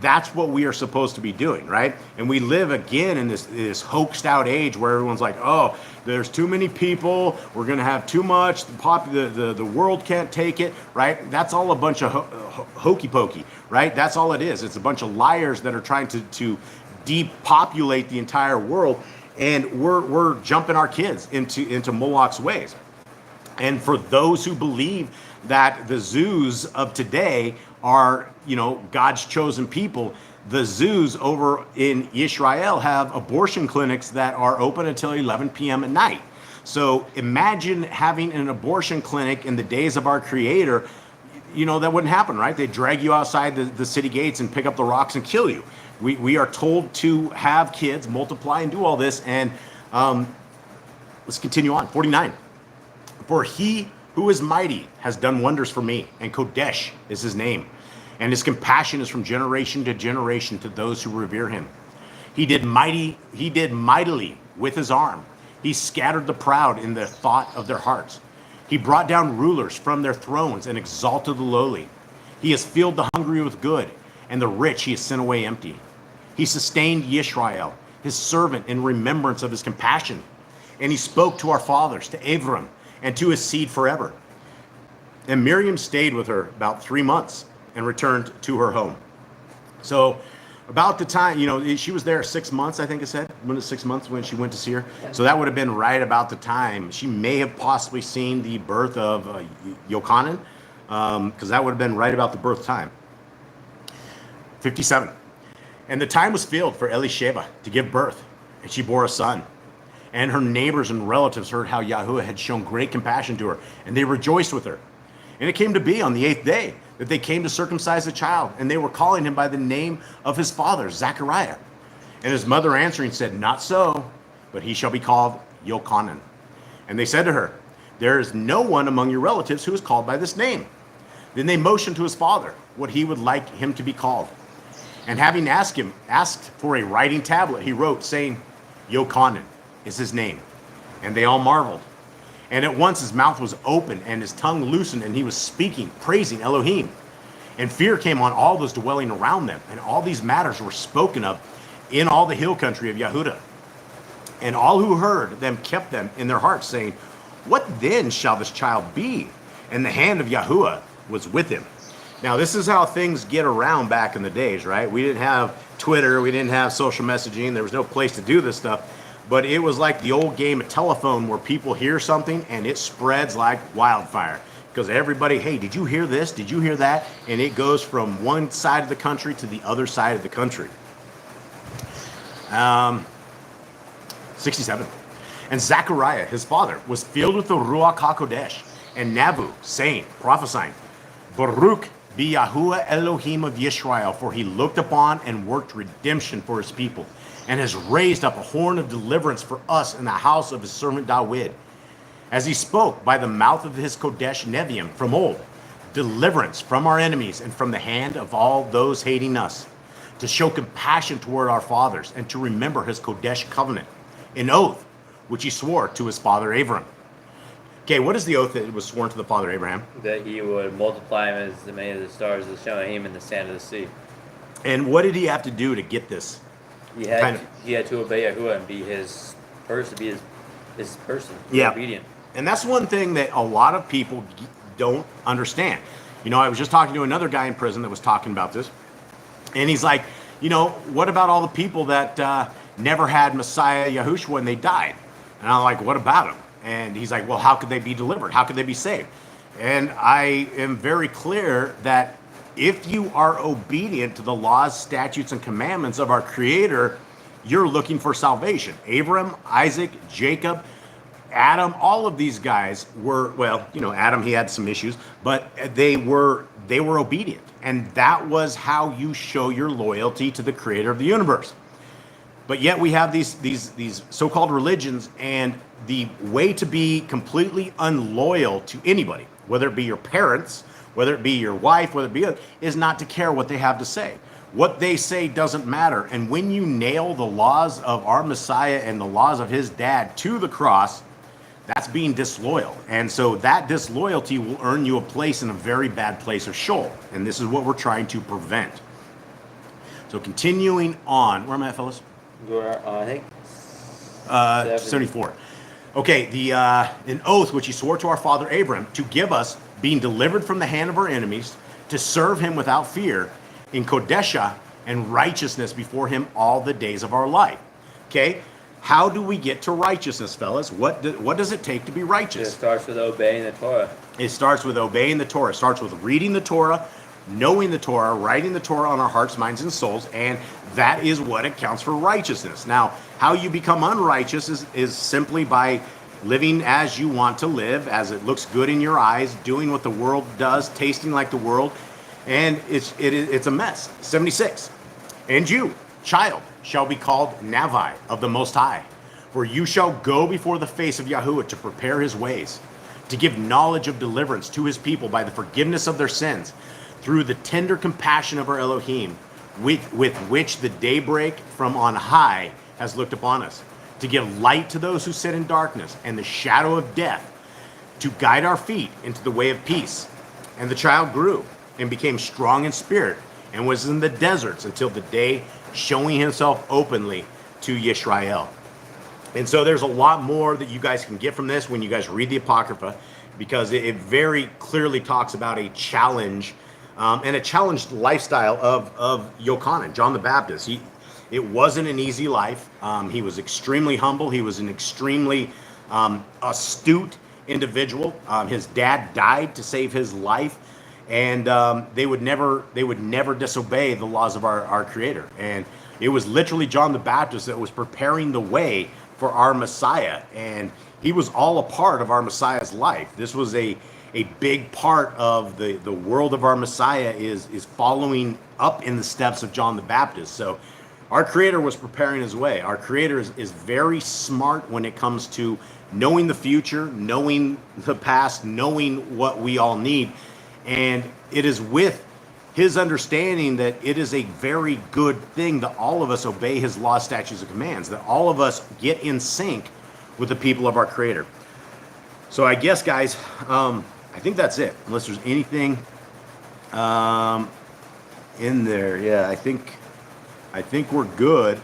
that's what we are supposed to be doing, right? And we live again in this hoaxed out age where everyone's like, oh, there's too many people, we're going to have too much, the world can't take it, right? That's all a bunch of hokey pokey, right? That's all it is. It's a bunch of liars that are trying to depopulate the entire world, and we're jumping our kids into Moloch's ways. And for those who believe that the zoos of today are, God's chosen people, the zoos over in Israel have abortion clinics that are open until 11 p.m. at night. So imagine having an abortion clinic in the days of our Creator. That wouldn't happen, right? They'd drag you outside the city gates and pick up the rocks and kill you. We are told to have kids, multiply, and do all this. And let's continue on. 49. For he who is mighty has done wonders for me, and Kodesh is his name, and his compassion is from generation to generation to those who revere him. He did mightily with his arm. He scattered the proud in the thought of their hearts. He brought down rulers from their thrones and exalted the lowly. He has filled the hungry with good, and the rich he has sent away empty. He sustained Yisrael, his servant, in remembrance of his compassion. And he spoke to our fathers, to Avram, and to his seed forever. And Miriam stayed with her about 3 months and returned to her home. So about the time, she was there 6 months, I think it said. When it 6 months when she went to see her. So that would have been right about the time. She may have possibly seen the birth of Yochanan, because that would have been right about the birth time. 57. And the time was filled for Elisheba to give birth, and she bore a son. And her neighbors and relatives heard how Yahuwah had shown great compassion to her, and they rejoiced with her. And it came to be on the 8th day that they came to circumcise the child, and they were calling him by the name of his father, Zechariah. And his mother answering said, not so, but he shall be called Yochanan. And they said to her, there is no one among your relatives who is called by this name. Then they motioned to his father what he would like him to be called. And having asked for a writing tablet, he wrote, saying, Yochanan is his name. And they all marveled. And at once his mouth was open and his tongue loosened, and he was speaking, praising Elohim. And fear came on all those dwelling around them. And all these matters were spoken of in all the hill country of Yehudah. And all who heard them kept them in their hearts, saying, what then shall this child be? And the hand of Yahuwah was with him. Now, this is how things get around back in the days, right? We didn't have Twitter. We didn't have social messaging. There was no place to do this stuff. But it was like the old game of telephone where people hear something and it spreads like wildfire. Because everybody, hey, did you hear this? Did you hear that? And it goes from one side of the country to the other side of the country. 67. And Zechariah, his father, was filled with the Ruach HaKodesh, and Nabu, saying, prophesying, Baruch be Yahuwah Elohim of Yisrael, for he looked upon and worked redemption for his people, and has raised up a horn of deliverance for us in the house of his servant David. As he spoke by the mouth of his Kodesh Neviim from old, deliverance from our enemies and from the hand of all those hating us, to show compassion toward our fathers, and to remember his Kodesh covenant, an oath which he swore to his father Abraham. Okay, what is the oath that was sworn to the father Abraham? That he would multiply him as many of the stars of the Shamaim and the sand of the sea. And what did he have to do to get this? He had to obey Yahuwah and be his person, be his person, be obedient. And that's one thing that a lot of people don't understand. I was just talking to another guy in prison that was talking about this. And he's like, what about all the people that never had Messiah Yahushua and they died? And I'm like, what about them? And he's like, well, how could they be delivered? How could they be saved? And I am very clear that if you are obedient to the laws, statutes, and commandments of our Creator, you're looking for salvation. Abram, Isaac, Jacob, Adam, all of these guys were, Adam, he had some issues, but they were they were obedient. And that was how you show your loyalty to the creator of the universe. But yet we have these so-called religions, and the way to be completely unloyal to anybody, whether it be your parents, whether it be your wife, whether it be, is not to care what they have to say. What they say doesn't matter. And when you nail the laws of our Messiah and the laws of his dad to the cross, that's being disloyal. And so that disloyalty will earn you a place in a very bad place of Sheol. And this is what we're trying to prevent. So continuing on, where am I at, fellas? You're, I think 74. Okay, an oath which he swore to our father Abraham to give us, being delivered from the hand of our enemies, to serve him without fear in Kodesha and righteousness before him all the days of our life. Okay, how do we get to righteousness, fellas? What does it take to be righteous? It starts with obeying the Torah. It starts with obeying the Torah. It starts with reading the Torah, knowing the Torah, writing the Torah on our hearts, minds, and souls, and that is what accounts for righteousness. Now, how you become unrighteous is simply by living as you want to live, as it looks good in your eyes, doing what the world does, tasting like the world, and it's a mess. 76. And you, child, shall be called Navi of the Most High, for you shall go before the face of Yahuwah to prepare his ways, to give knowledge of deliverance to his people by the forgiveness of their sins, through the tender compassion of our Elohim, with which the daybreak from on high has looked upon us, to give light to those who sit in darkness and the shadow of death, to guide our feet into the way of peace. And the child grew and became strong in spirit, and was in the deserts until the day, showing himself openly to Yisrael. And so there's a lot more that you guys can get from this when you guys read the Apocrypha, because it very clearly talks about a challenge and a challenged lifestyle of Yochanan, John the Baptist. It wasn't an easy life. He was extremely humble. He was an extremely astute individual. His dad died to save his life, and they would never disobey the laws of our Creator. And it was literally John the Baptist that was preparing the way for our Messiah, and he was all a part of our Messiah's life. This was a big part of the world of our Messiah is following up in the steps of John the Baptist. So our Creator was preparing his way. Our Creator is very smart when it comes to knowing the future, knowing the past, knowing what we all need. And it is with his understanding that it is a very good thing that all of us obey his laws, statutes, and commands, that all of us get in sync with the people of our Creator. So I guess, guys, I think that's it, unless there's anything in there. Yeah, I think we're good.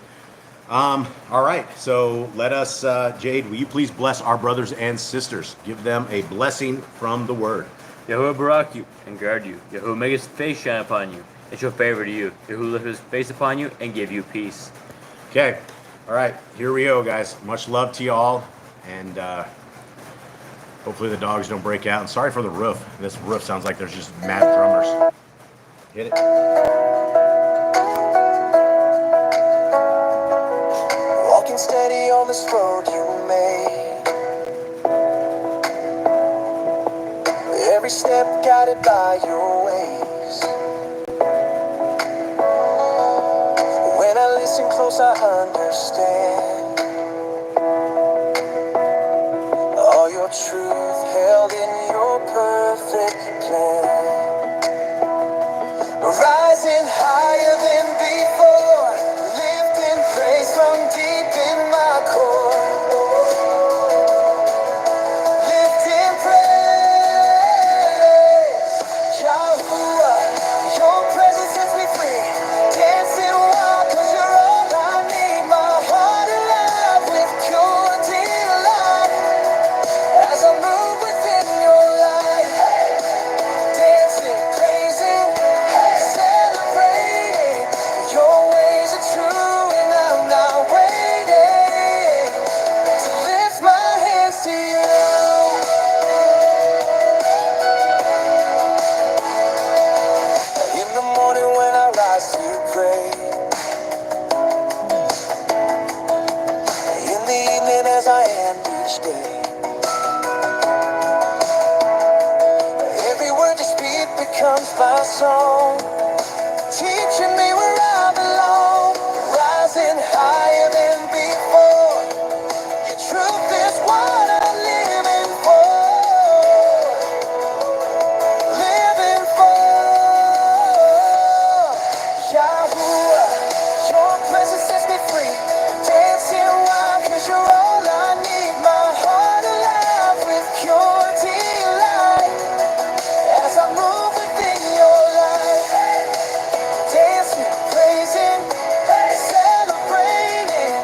All right, so let us, Jade, will you please bless our brothers and sisters? Give them a blessing from the word. Yahuwah barak you and guard you. Yahuwah make his face shine upon you and show favor to you. Yahuwah lift his face upon you and give you peace. Okay, all right, here we go, guys. Much love to you all, and hopefully the dogs don't break out. And sorry for the roof. This roof sounds like there's just mad drummers. Hit it. Walking steady on this road you made. Every step guided by your ways. When I listen close, I understand all your truth held in your perfect plan. Rising higher than before, lifting praise from deep in my core. Lifting praise, Yahuwah, your presence sets me free. Dancing wild 'cause you're all I need. My heart alive with pure delight as I move becomes my song, teaching me where I belong, rising higher than before. Your truth is what I'm living for, living for. Yahuwah, your presence sets me free, dancing wild 'cause you're all I need. My heart alive with pure delight as I move within your light, dancing, praising, celebrating.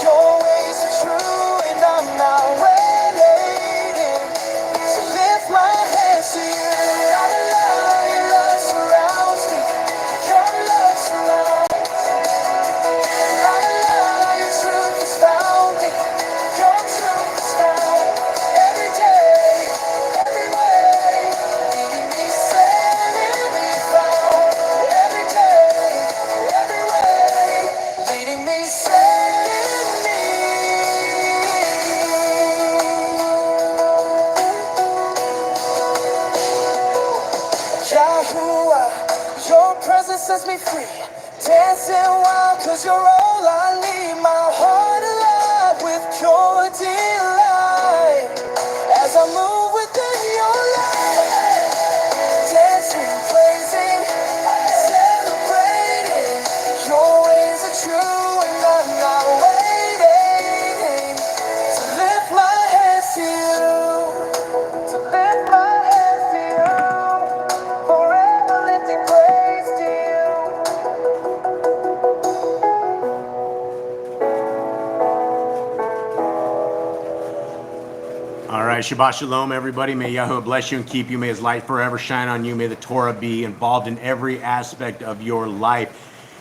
Your ways are true and I'm not waiting. So lift my hands to you. Your love surrounds me. Your love surrounds your truth has found me. Your truth is found every day, every way. Leading me, setting me found every day, every way. Leading me, setting me. Yahuwah, your presence sets me free, dancing wild 'cause you're all I need. My heart alive with pure delight as I move within your light, dancing, praising, celebrating. Your ways are true and I'm not waiting to lift my hands to you, to lift my hands to you, forever lifting praise to you. All right, Shabbat Shalom, everybody. May Yahweh bless you and keep you. May his light forever shine on you. May the Torah be involved in every aspect of your life.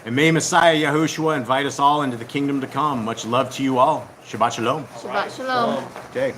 And may Messiah Yahushua invite us all into the kingdom to come. Much love to you all. Shabbat Shalom. Shabbat Shalom. Okay.